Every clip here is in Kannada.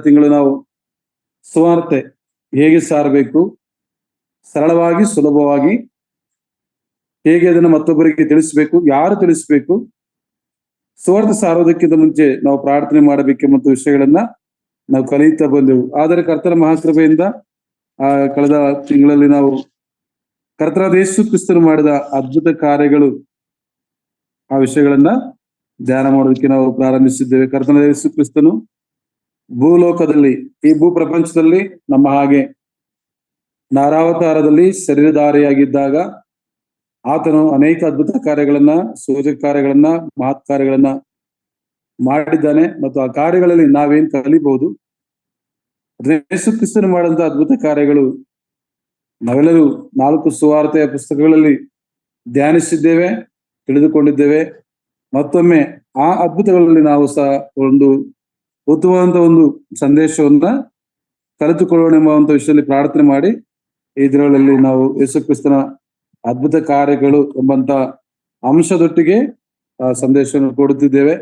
ತಿಂಗಳು ನಾವು ಸುವಾರ್ತೆ ಹೇಗೆ ಸಾರಬೇಕು, ಸರಳವಾಗಿ ಸುಲಭವಾಗಿ ಹೇಗೆ ಅದನ್ನು ಮತ್ತೊಬ್ಬರಿಗೆ ತಿಳಿಸ್ಬೇಕು, ಯಾರು ತಿಳಿಸ್ಬೇಕು, ಸುವಾರ್ತೆ ಸಾರೋದಕ್ಕಿಂತ ಮುಂಚೆ ನಾವು ಪ್ರಾರ್ಥನೆ ಮಾಡಬೇಕೆಂಬ ವಿಷಯಗಳನ್ನ ನಾವು ಕಲಿಯುತ್ತಾ ಬಂದೆವು. ಆದರೆ ಕರ್ತನ ಮಹಾಕೃಪೆಯಿಂದ ಕಳೆದ ತಿಂಗಳಲ್ಲಿ ನಾವು ಕರ್ತನಾದ ಯೇಸು ಕ್ರಿಸ್ತನು ಮಾಡಿದ ಅದ್ಭುತ ಕಾರ್ಯಗಳು ಆ ವಿಷಯಗಳನ್ನ ಧ್ಯಾನ ಮಾಡೋದಕ್ಕೆ ನಾವು ಪ್ರಾರಂಭಿಸಿದ್ದೇವೆ. ಕರ್ತನಾದ ಯೇಸು ಕ್ರಿಸ್ತನು ಭೂಲೋಕದಲ್ಲಿ, ಈ ಭೂ ಪ್ರಪಂಚದಲ್ಲಿ ನಮ್ಮ ಹಾಗೆ ನಾರಾವತಾರದಲ್ಲಿ ಶರೀರಧಾರಿಯಾಗಿದ್ದಾಗ ಆತನು ಅನೇಕ ಅದ್ಭುತ ಕಾರ್ಯಗಳನ್ನ, ಸೂಚಕ ಕಾರ್ಯಗಳನ್ನ, ಮಹತ್ ಕಾರ್ಯಗಳನ್ನ ಮಾಡಿದ್ದಾನೆ. ಮತ್ತು ಆ ಕಾರ್ಯಗಳಲ್ಲಿ ನಾವೇನ್ ಕಲಿಬಹುದು, ಯೇಸು ಕ್ರಿಸ್ತನು ಮಾಡಿದಂತ ಅದ್ಭುತ ಕಾರ್ಯಗಳು ನಾವೆಲ್ಲರೂ 4 ಸುವಾರ್ತೆಯ ಪುಸ್ತಕಗಳಲ್ಲಿ ಧ್ಯಾನಿಸಿದ್ದೇವೆ, ತಿಳಿದುಕೊಂಡಿದ್ದೇವೆ. ಮತ್ತೊಮ್ಮೆ ಆ ಅದ್ಭುತಗಳಲ್ಲಿ ನಾವು ಸಹ ಒಂದು ಉತ್ತಮವಾದಂತ ಒಂದು ಸಂದೇಶವನ್ನ ಕಲಿತುಕೊಳ್ಳೋಣ ಎಂಬುವಂತ ವಿಷಯದಲ್ಲಿ ಪ್ರಾರ್ಥನೆ ಮಾಡಿ ಈ ದಿನಗಳಲ್ಲಿ ನಾವು ಯೇಸು ಕ್ರಿಸ್ತನ ಅದ್ಭುತ ಕಾರ್ಯಗಳು ಎಂಬಂತ ಅಂಶದೊಟ್ಟಿಗೆ ಆ ಸಂದೇಶವನ್ನು ಕೊಡುತ್ತಿದ್ದೇವೆ.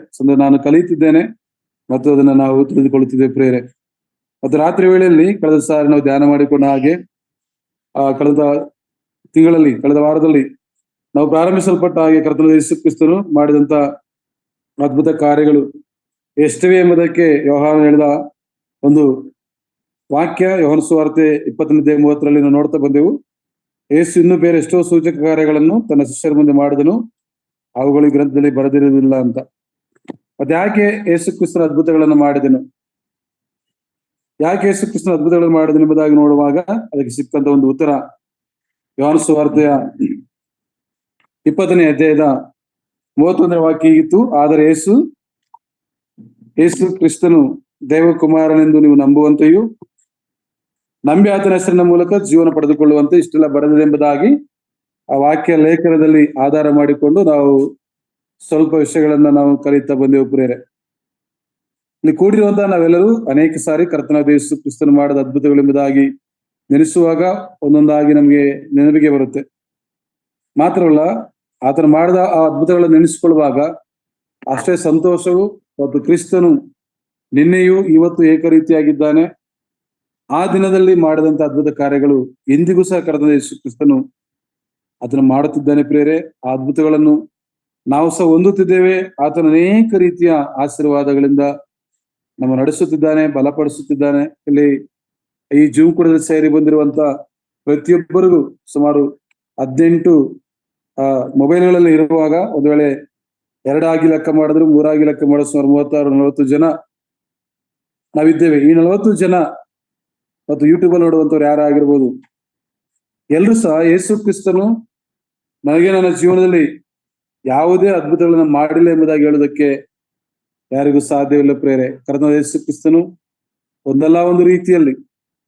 ನಾನು ಕಲಿಯುತ್ತಿದ್ದೇನೆ ಮತ್ತು ಅದನ್ನ ನಾವು ತಿಳಿದುಕೊಳ್ಳುತ್ತಿದ್ದೇವೆ ಪ್ರೇರೆ. ಮತ್ತು ರಾತ್ರಿ ವೇಳೆಯಲ್ಲಿ ಕಳೆದ ಸಾರಿ ನಾವು ಧ್ಯಾನ ಮಾಡಿಕೊಂಡ ಹಾಗೆ ಕಳೆದ ತಿಂಗಳಲ್ಲಿ, ಕಳೆದ ವಾರದಲ್ಲಿ ನಾವು ಪ್ರಾರಂಭಿಸಲ್ಪಟ್ಟ ಹಾಗೆ ಕರ್ತನಾದ ಯೇಸು ಕ್ರಿಸ್ತನು ಮಾಡಿದಂತ ಅದ್ಭುತ ಕಾರ್ಯಗಳು ಎಷ್ಟಿವೆ ಎಂಬುದಕ್ಕೆ ಯೋಹಾನ ಹೇಳಿದ ಒಂದು ವಾಕ್ಯ, ಯೋಹಾನ ಸುವಾರ್ತೆ 20:30 ನಾವು ನೋಡ್ತಾ ಬಂದೆವು. ಯೇಸು ಇನ್ನೂ ಬೇರೆ ಎಷ್ಟೋ ಸೂಚಕ ಕಾರ್ಯಗಳನ್ನು ತನ್ನ ಶಿಷ್ಯರ ಮುಂದೆ ಮಾಡಿದನು, ಅವುಗಳು ಈ ಗ್ರಂಥದಲ್ಲಿ ಬರೆದಿರುವುದಿಲ್ಲ ಅಂತ. ಮತ್ತೆ ಯಾಕೆ ಯೇಸು ಕ್ರಿಸ್ತನ ಅದ್ಭುತಗಳನ್ನು ಮಾಡಿದನು, ಯಾಕೆ ಯೇಸು ಕ್ರಿಸ್ತನ ಅದ್ಭುತಗಳನ್ನು ಮಾಡಿದನು ಎಂಬುದಾಗಿ ನೋಡುವಾಗ ಅದಕ್ಕೆ ಸಿಕ್ಕಂತ ಒಂದು ಉತ್ತರ ಯೋಹಾನ ಸುವಾರ್ತೆಯ 20ನೇ ಅಧ್ಯಾಯದ 31ನೇ ವಾಕ್ಯ ಹೀಗಿತ್ತು: ಆದರೆ ಯೇಸು ಕ್ರಿಸ್ತನು ದೇವಕುಮಾರನೆಂದು ನೀವು ನಂಬುವಂತೆಯೂ ನಂಬಿ ಆತನ ಹೆಸರಿನ ಮೂಲಕ ಜೀವನ ಪಡೆದುಕೊಳ್ಳುವಂತೆ ಇಷ್ಟೆಲ್ಲ ಬರೆದಿದೆ ಎಂಬುದಾಗಿ ಆ ವಾಕ್ಯ ಲೇಖನದಲ್ಲಿ ಆಧಾರ ಮಾಡಿಕೊಂಡು ನಾವು ಸ್ವಲ್ಪ ವಿಷಯಗಳನ್ನ ನಾವು ಕಲಿತಾ ಬಂದೆವು ಪ್ರಿಯರೇ. ಇಲ್ಲಿ ಕೂಡಿರುವಂತಹ ನಾವೆಲ್ಲರೂ ಅನೇಕ ಸಾರಿ ಕರ್ತನಾದ ಯೇಸು ಕ್ರಿಸ್ತನು ಮಾಡಿದ ಅದ್ಭುತಗಳೆಂಬುದಾಗಿ ನೆನೆಸುವಾಗ ಒಂದೊಂದಾಗಿ ನಮಗೆ ನೆನಪಿಗೆ ಬರುತ್ತೆ. ಮಾತ್ರವಲ್ಲ, ಆತನು ಮಾಡಿದ ಆ ಅದ್ಭುತಗಳನ್ನು ನೆನೆಸಿಕೊಳ್ಳುವಾಗ ಅಷ್ಟೇ ಸಂತೋಷವು. ಮತ್ತು ಕ್ರಿಸ್ತನು ನಿನ್ನೆಯೂ ಇವತ್ತು ಏಕರೀತಿಯಾಗಿದ್ದಾನೆ. ಆ ದಿನದಲ್ಲಿ ಮಾಡಿದಂತ ಅದ್ಭುತ ಕಾರ್ಯಗಳು ಎಂದಿಗೂ ಸಹ ಕರ್ತನಾದ ಯೇಸು ಕ್ರಿಸ್ತನು ಅದನ್ನು ಮಾಡುತ್ತಿದ್ದಾನೆ ಪ್ರಿಯರೇ. ಆ ಅದ್ಭುತಗಳನ್ನು ನಾವು ಸಹ ಹೊಂದುತ್ತಿದ್ದೇವೆ. ಆತನ ಅನೇಕ ರೀತಿಯ ಆಶೀರ್ವಾದಗಳಿಂದ ನಮ್ಮ ನಡೆಸುತ್ತಿದ್ದಾನೆ, ಬಲಪಡಿಸುತ್ತಿದ್ದಾನೆ. ಇಲ್ಲಿ ಈ ಜೂಮ್ ಕೂಡ ಸೇರಿ ಬಂದಿರುವಂತ ಪ್ರತಿಯೊಬ್ಬರಿಗೂ ಸುಮಾರು 18 ಮೊಬೈಲ್ಗಳಲ್ಲಿ ಇರುವಾಗ ಒಂದು ವೇಳೆ 2 ಆಗಿ ಲೆಕ್ಕ ಮಾಡಿದ್ರು, 3 ಆಗಿ ಲೆಕ್ಕ ಮಾಡಿದ್ರು ಸುಮಾರು 36-40 ಜನ ನಾವಿದ್ದೇವೆ. ಈ 40 ಜನ ಮತ್ತು ಯೂಟ್ಯೂಬ್ ಅಲ್ಲಿ ನೋಡುವಂತವ್ರು ಯಾರಾಗಿರ್ಬೋದು, ಎಲ್ರು ಸಹ ಯೇಸು ಕ್ರಿಸ್ತನು ನನಗೆ ನನ್ನ ಜೀವನದಲ್ಲಿ ಯಾವುದೇ ಅದ್ಭುತಗಳನ್ನ ಮಾಡಿಲ್ಲ ಎಂಬುದಾಗಿ ಹೇಳೋದಕ್ಕೆ ಯಾರಿಗೂ ಸಾಧ್ಯವಿಲ್ಲ ಪ್ರೇರೆ. ಕರ್ತನಾದ ಯೇಸು ಕ್ರಿಸ್ತನು ಒಂದಲ್ಲ ಒಂದು ರೀತಿಯಲ್ಲಿ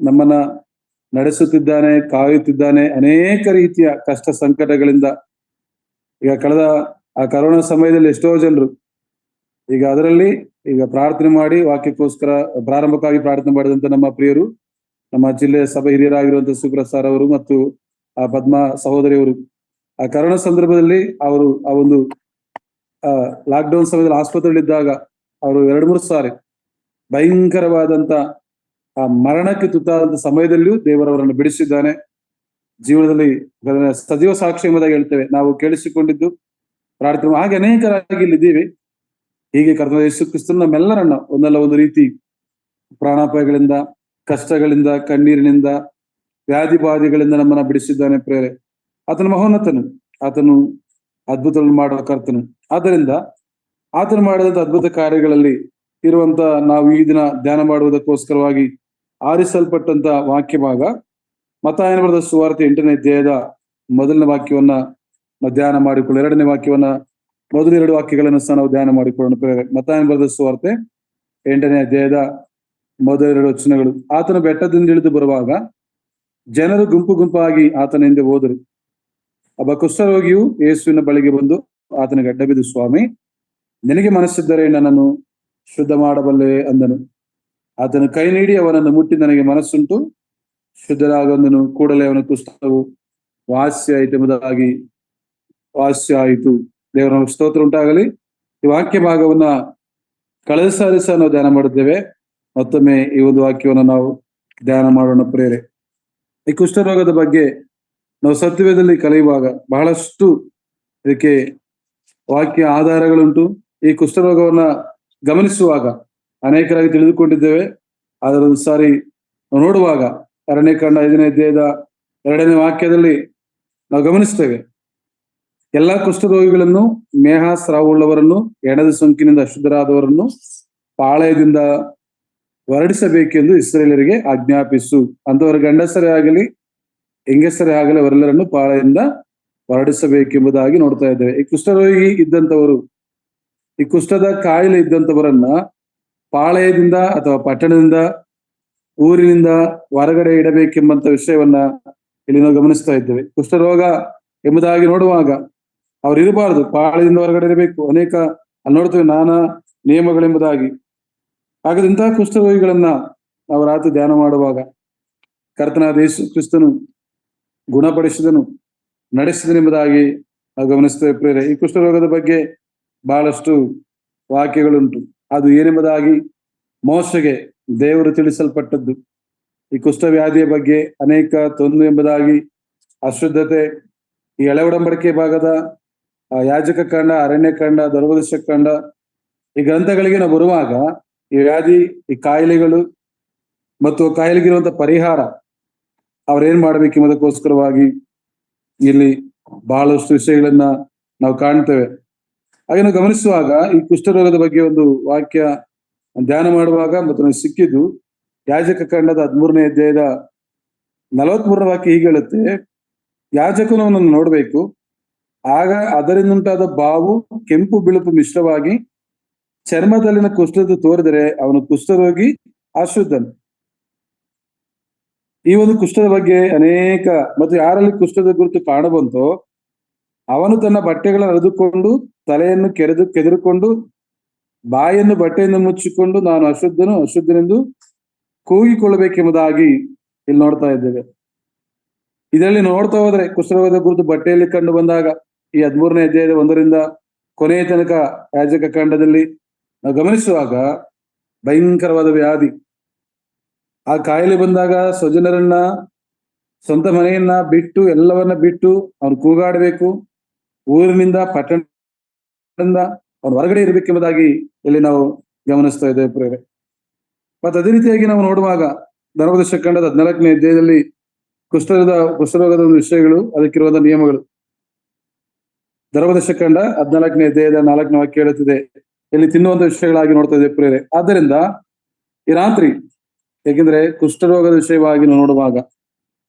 ನಮ್ಮನ್ನ ನಡೆಸುತ್ತಿದ್ದಾನೆ, ಕಾಯುತ್ತಿದ್ದಾನೆ. ಅನೇಕ ರೀತಿಯ ಕಷ್ಟ ಸಂಕಟಗಳಿಂದ, ಈಗ ಕಳೆದ ಆ ಕರೋನಾ ಸಮಯದಲ್ಲಿ ಎಷ್ಟೋ ಜನರು ಅದರಲ್ಲಿ ಪ್ರಾರ್ಥನೆ ಮಾಡಿ ವಾಕ್ಯಕ್ಕೋಸ್ಕರ ಪ್ರಾರಂಭಕ್ಕಾಗಿ ಪ್ರಾರ್ಥನೆ ಮಾಡಿದಂತ ನಮ್ಮ ಪ್ರಿಯರು, ನಮ್ಮ ಜಿಲ್ಲೆಯ ಸಭೆ ಹಿರಿಯರಾಗಿರುವಂತಹ ಸುಬ್ರಸಾರ್ ಅವರು ಮತ್ತು ಆ ಪದ್ಮಾ ಸಹೋದರಿಯವರು ಆ ಕರೋನಾ ಸಂದರ್ಭದಲ್ಲಿ ಅವರು ಆ ಒಂದು ಲಾಕ್ಡೌನ್ ಸಮಯದಲ್ಲಿ ಆಸ್ಪತ್ರೆಯಲ್ಲಿದ್ದಾಗ ಅವರು 2-3 ಸಾರಿ ಭಯಂಕರವಾದಂತ ಆ ಮರಣಕ್ಕೆ ತುತ್ತಾದಂತ ಸಮಯದಲ್ಲಿಯೂ ದೇವರವರನ್ನು ಬಿಡಿಸಿದ್ದಾನೆ. ಜೀವನದಲ್ಲಿ ಸಜೀವ ಸಾಕ್ಷಿ ಎಂಬುದಾಗಿ ಹೇಳ್ತೇವೆ ನಾವು ಕೇಳಿಸಿಕೊಂಡಿದ್ದು ಪ್ರಾರ್ಥನೆ. ಹಾಗೆ ಅನೇಕರಾಗಿ ಇಲ್ಲಿದ್ದೀವಿ. ಹೀಗೆ ಕರ್ತನಾದ ಯೇಸು ಕ್ರಿಸ್ತನು ನಮ್ಮೆಲ್ಲರನ್ನ ಒಂದಲ್ಲ ಒಂದು ರೀತಿ ಪ್ರಾಣಾಪಾಯಗಳಿಂದ, ಕಷ್ಟಗಳಿಂದ, ಕಣ್ಣೀರಿನಿಂದ, ವ್ಯಾಧಿ ಬಾಧೆಗಳಿಂದ ನಮ್ಮನ್ನ ಬಿಡಿಸಿದ್ದಾನೆ ಪ್ರೇರೆ. ಆತನ ಮಹೋನ್ನತನು, ಆತನು ಅದ್ಭುತಗಳನ್ನು ಮಾಡುವ ಕರ್ತನು. ಆದ್ದರಿಂದ ಆತನು ಮಾಡಿದಂತ ಅದ್ಭುತ ಕಾರ್ಯಗಳಲ್ಲಿ ಇರುವಂತ ನಾವು ಈ ದಿನ ಧ್ಯಾನ ಮಾಡುವುದಕ್ಕೋಸ್ಕರವಾಗಿ ಆರಿಸಲ್ಪಟ್ಟಂತ ವಾಕ್ಯ ಭಾಗ ಮತ್ತಾಯನ ಬರೆದ ಸುವಾರ್ತೆ 8ನೇ ಅಧ್ಯಾಯದ 1ನೇ ವಾಕ್ಯವನ್ನ ನಾವು ಧ್ಯಾನ ಮಾಡಿಕೊಳ್ಳೋಣ. 2ನೇ ವಾಕ್ಯವನ್ನ, ಮೊದಲು 2 ವಾಕ್ಯಗಳನ್ನು ಸಹ ನಾವು ಧ್ಯಾನ ಮಾಡಿಕೊಳ್ಳೋಣ ಪ್ರೇರೆ. ಮತ್ತಾಯನ ಬರೆದ ಸುವಾರ್ತೆ 8ನೇ ಅಧ್ಯಾಯದ ಮೊದಲ 2 ವಚನಗಳು. ಆತನ ಬೆಟ್ಟದಿಂದ ಇಳಿದು ಬರುವಾಗ ಜನರು ಗುಂಪು ಗುಂಪಾಗಿ ಆತನ ಹಿಂದೆ ಹೋದರು. ಒಬ್ಬ ಕುಷ್ಠರೋಗಿಯು ಯೇಸುವಿನ ಬಳಿಗೆ ಬಂದು ಆತನಿಗೆ ಅಡ್ಡ ಬಿದ್ದು, ಸ್ವಾಮಿ, ನಿನಗೆ ಮನಸ್ಸಿದ್ದರೆ ನನ್ನನ್ನು ಶುದ್ಧ ಮಾಡಬಲ್ಲೆ ಅಂದನು. ಆತನು ಕೈ ನೀಡಿ ಅವನನ್ನು ಮುಟ್ಟಿ, ನನಗೆ ಮನಸ್ಸುಂಟು, ಶುದ್ಧರಾಗಂದನು. ಕೂಡಲೇ ಅವನ ಕುಷ್ಠವು ವಾಸ್ಯ ಆಯಿತು ಎಂಬುದಾಗಿ ವಾಸ್ಯ ಆಯಿತು. ದೇವರ ಸ್ತೋತ್ರ ಉಂಟಾಗಲಿ. ಈ ವಾಕ್ಯ ಭಾಗವನ್ನ ಕಳೆದ ಸಾರಿ ಸಹ ನಾವು ಧ್ಯಾನ ಮಾಡಿದ್ದೇವೆ. ಮತ್ತೊಮ್ಮೆ ಈ ಒಂದು ವಾಕ್ಯವನ್ನು ನಾವು ಧ್ಯಾನ ಮಾಡೋಣ ಪ್ರೇರೆ. ಈ ಕುಷ್ಠರೋಗದ ಬಗ್ಗೆ ನಾವು ಸತ್ಯವೇದದಲ್ಲಿ ಕಲಿಯುವಾಗ ಬಹಳಷ್ಟು ಇದಕ್ಕೆ ವಾಕ್ಯ ಆಧಾರಗಳುಂಟು. ಈ ಕುಷ್ಠರೋಗವನ್ನ ಗಮನಿಸುವಾಗ ಅನೇಕರಾಗಿ ತಿಳಿದುಕೊಂಡಿದ್ದೇವೆ. ಅದರ ಒಂದು ಸಾರಿ ನಾವು ನೋಡುವಾಗ ಅರಣ್ಯಕಾಂಡ 5ನೇ ಅಧ್ಯಾಯದ 2ನೇ ವಾಕ್ಯದಲ್ಲಿ ನಾವು ಗಮನಿಸ್ತೇವೆ, ಎಲ್ಲಾ ಕುಷ್ಠರೋಗಿಗಳನ್ನು, ಮೇಹ ಸ್ರಾವವುಳ್ಳವರನ್ನು, ಎಣದ ಸೋಂಕಿನಿಂದ ಅಶುದ್ಧರಾದವರನ್ನು ಪಾಳೆಯದಿಂದ ಹೊರಡಿಸಬೇಕೆಂದು ಇಸ್ರಾಯೇಲರಿಗೆ ಆಜ್ಞಾಪಿಸು. ಅಂತವರ ಗಂಡಸರೇ ಆಗಲಿ ಹೆಂಗಸರೇ ಆಗಲಿ ಅವರೆಲ್ಲರನ್ನು ಪಾಳೆಯಿಂದ ಹೊರಡಿಸಬೇಕೆಂಬುದಾಗಿ ನೋಡ್ತಾ ಇದ್ದೇವೆ. ಈ ಕುಷ್ಠರೋಗಿ ಇದ್ದಂಥವರು, ಈ ಕುಷ್ಠದ ಕಾಯಿಲೆ ಇದ್ದಂಥವರನ್ನ ಪಾಳೆಯದಿಂದ ಅಥವಾ ಪಟ್ಟಣದಿಂದ, ಊರಿನಿಂದ ಹೊರಗಡೆ ಇಡಬೇಕೆಂಬಂತ ವಿಷಯವನ್ನ ಇಲ್ಲಿ ನಾವು ಗಮನಿಸ್ತಾ ಇದ್ದೇವೆ. ಕುಷ್ಠರೋಗ ಎಂಬುದಾಗಿ ನೋಡುವಾಗ ಅವ್ರು ಇರಬಾರದು, ಪಾಳೆಯದಿಂದ ಹೊರಗಡೆ ಇರಬೇಕು. ಅನೇಕ ಅಲ್ಲಿ ನೋಡ್ತೇವೆ ನಾನಾ ನಿಯಮಗಳೆಂಬುದಾಗಿ. ಹಾಗಾದ್ರೆ ಇಂತಹ ಕುಷ್ಠರೋಗಿಗಳನ್ನ ನಾವು ರಾತ್ರಿ ಧ್ಯಾನ ಮಾಡುವಾಗ ಕರ್ತನಾದ ಯೇಸು ಕ್ರಿಸ್ತನು ಗುಣಪಡಿಸಿದನು, ನಡೆಸಿದನೆಂಬುದಾಗಿ ನಾವು ಗಮನಿಸ್ತೇವೆ ಪ್ರೇರೆ. ಈ ಕುಷ್ಠರೋಗದ ಬಗ್ಗೆ ಬಹಳಷ್ಟು ವಾಕ್ಯಗಳುಂಟು. ಅದು ಏನೆಂಬುದಾಗಿ ಮೋಶೆಗೆ ದೇವರು ತಿಳಿಸಲ್ಪಟ್ಟದ್ದು. ಈ ಕುಷ್ಠವ್ಯಾಧಿಯ ಬಗ್ಗೆ ಅನೇಕ ತೊಂದು ಎಂಬುದಾಗಿ, ಅಶುದ್ಧತೆ, ಈ ಹಳೆ ಒಡಂಬಡಿಕೆ ಭಾಗದ ಯಾಜಕ ಕಾಂಡ, ಅರಣ್ಯಕಾಂಡ, ಧರ್ಮೋಪದೇಶ ಕಾಂಡ, ಈ ಗ್ರಂಥಗಳಿಗೆ ನಾವು ಬರುವಾಗ ಈ ವ್ಯಾಧಿ, ಈ ಕಾಯಿಲೆಗಳು ಮತ್ತು ಕಾಯಿಲೆಗಿರುವಂತ ಪರಿಹಾರ ಅವ್ರೇನ್ ಮಾಡ್ಬೇಕೆಂಬುದಕ್ಕೋಸ್ಕರವಾಗಿ ಇಲ್ಲಿ ಬಹಳಷ್ಟು ವಿಷಯಗಳನ್ನ ನಾವು ಕಾಣ್ತೇವೆ. ಹಾಗೆ ನಾವು ಗಮನಿಸುವಾಗ ಈ ಕುಷ್ಠರೋಗದ ಬಗ್ಗೆ ಒಂದು ವಾಕ್ಯ ಧ್ಯಾನ ಮಾಡುವಾಗ ಮತ್ತು ನನಗೆ ಸಿಕ್ಕಿದ್ದು ಯಾಜಕ ಕಾಂಡದ 13ನೇ ಅಧ್ಯಾಯದ 43ನೇ ವಾಕ್ಯ ಹೀಗೆ ಹೇಳುತ್ತೆ, ಯಾಜಕನು ಅವನನ್ನು ನೋಡ್ಬೇಕು, ಆಗ ಅದರಿಂದುಂಟಾದ ಬಾವು ಕೆಂಪು ಬಿಳುಪು ಮಿಶ್ರವಾಗಿ ಚರ್ಮದಲ್ಲಿನ ಕುಷ್ಠದ ತೋರಿದರೆ ಅವನು ಕುಷ್ಠರೋಗಿ, ಅಶುದ್ಧನು. ಈ ಒಂದು ಕುಷ್ಠದ ಬಗ್ಗೆ ಅನೇಕ, ಮತ್ತು ಯಾರಲ್ಲಿ ಕುಷ್ಠದ ಗುರುತು ಕಾಣಬಂತೋ ಅವನು ತನ್ನ ಬಟ್ಟೆಗಳನ್ನು ಹರಿದುಕೊಂಡು ತಲೆಯನ್ನು ಕೆದರಿಕೊಂಡು ಬಾಯನ್ನು ಬಟ್ಟೆಯನ್ನು ಮುಚ್ಚಿಕೊಂಡು ನಾನು ಅಶುದ್ಧನು ಅಶುದ್ಧನೆಂದು ಕೂಗಿಕೊಳ್ಳಬೇಕೆಂಬುದಾಗಿ ಇಲ್ಲಿ ನೋಡ್ತಾ ಇದ್ದೇವೆ. ಇದರಲ್ಲಿ ನೋಡ್ತಾ ಹೋದ್ರೆ ಕುಷ್ಠರೋಗದ ಗುರುತು ಬಟ್ಟೆಯಲ್ಲಿ ಕಂಡು ಬಂದಾಗ ಈ 13ನೇ ಅಧ್ಯಾಯದ 1ರಿಂದ ಕೊನೆಯ ತನಕ ಯಾಜಕ ಕಾಂಡದಲ್ಲಿ ನಾವು ಗಮನಿಸುವಾಗ ಭಯಂಕರವಾದ ವ್ಯಾಧಿ. ಆ ಕಾಯಿಲೆ ಬಂದಾಗ ಸ್ವಜನರನ್ನ, ಸ್ವಂತ ಮನೆಯನ್ನ ಬಿಟ್ಟು, ಎಲ್ಲವನ್ನ ಬಿಟ್ಟು ಅವ್ನು ಕೂಗಾಡಬೇಕು. ಊರಿನಿಂದ, ಪಟ್ಟಣದಿಂದ ಅವ್ನು ಹೊರಗಡೆ ಇರಬೇಕೆಂಬುದಾಗಿ ಇಲ್ಲಿ ನಾವು ಗಮನಿಸ್ತಾ ಇದ್ದೇವೆ ಪ್ರೇರೆ. ಮತ್ತೆ ಅದೇ ರೀತಿಯಾಗಿ ನಾವು ನೋಡುವಾಗ ಧರ್ಮೋಪದೇಶ ಕಾಂಡದ 14ನೇ ಅಧ್ಯಾಯದಲ್ಲಿ ಕುಷ್ಠರೋಗದ ಒಂದು ವಿಷಯಗಳು, ಅದಕ್ಕಿರುವಂತಹ ನಿಯಮಗಳು. ಧರ್ಮೋಪದೇಶ ಕಾಂಡ 14ನೇ ಅಧ್ಯಾಯದ 4ನೇ ವಾಕ್ಯ ಹೇಳುತ್ತಿದೆ, ಇಲ್ಲಿ ತಿನ್ನುವಂತ ವಿಷಯಗಳಾಗಿ ನೋಡ್ತಾ ಇದ್ದೇವೆ ಪ್ರೇರೆ. ಆದ್ದರಿಂದ ಈ ರಾತ್ರಿ, ಏಕೆಂದ್ರೆ ಕುಷ್ಠರೋಗದ ವಿಷಯವಾಗಿ ನಾವು ನೋಡುವಾಗ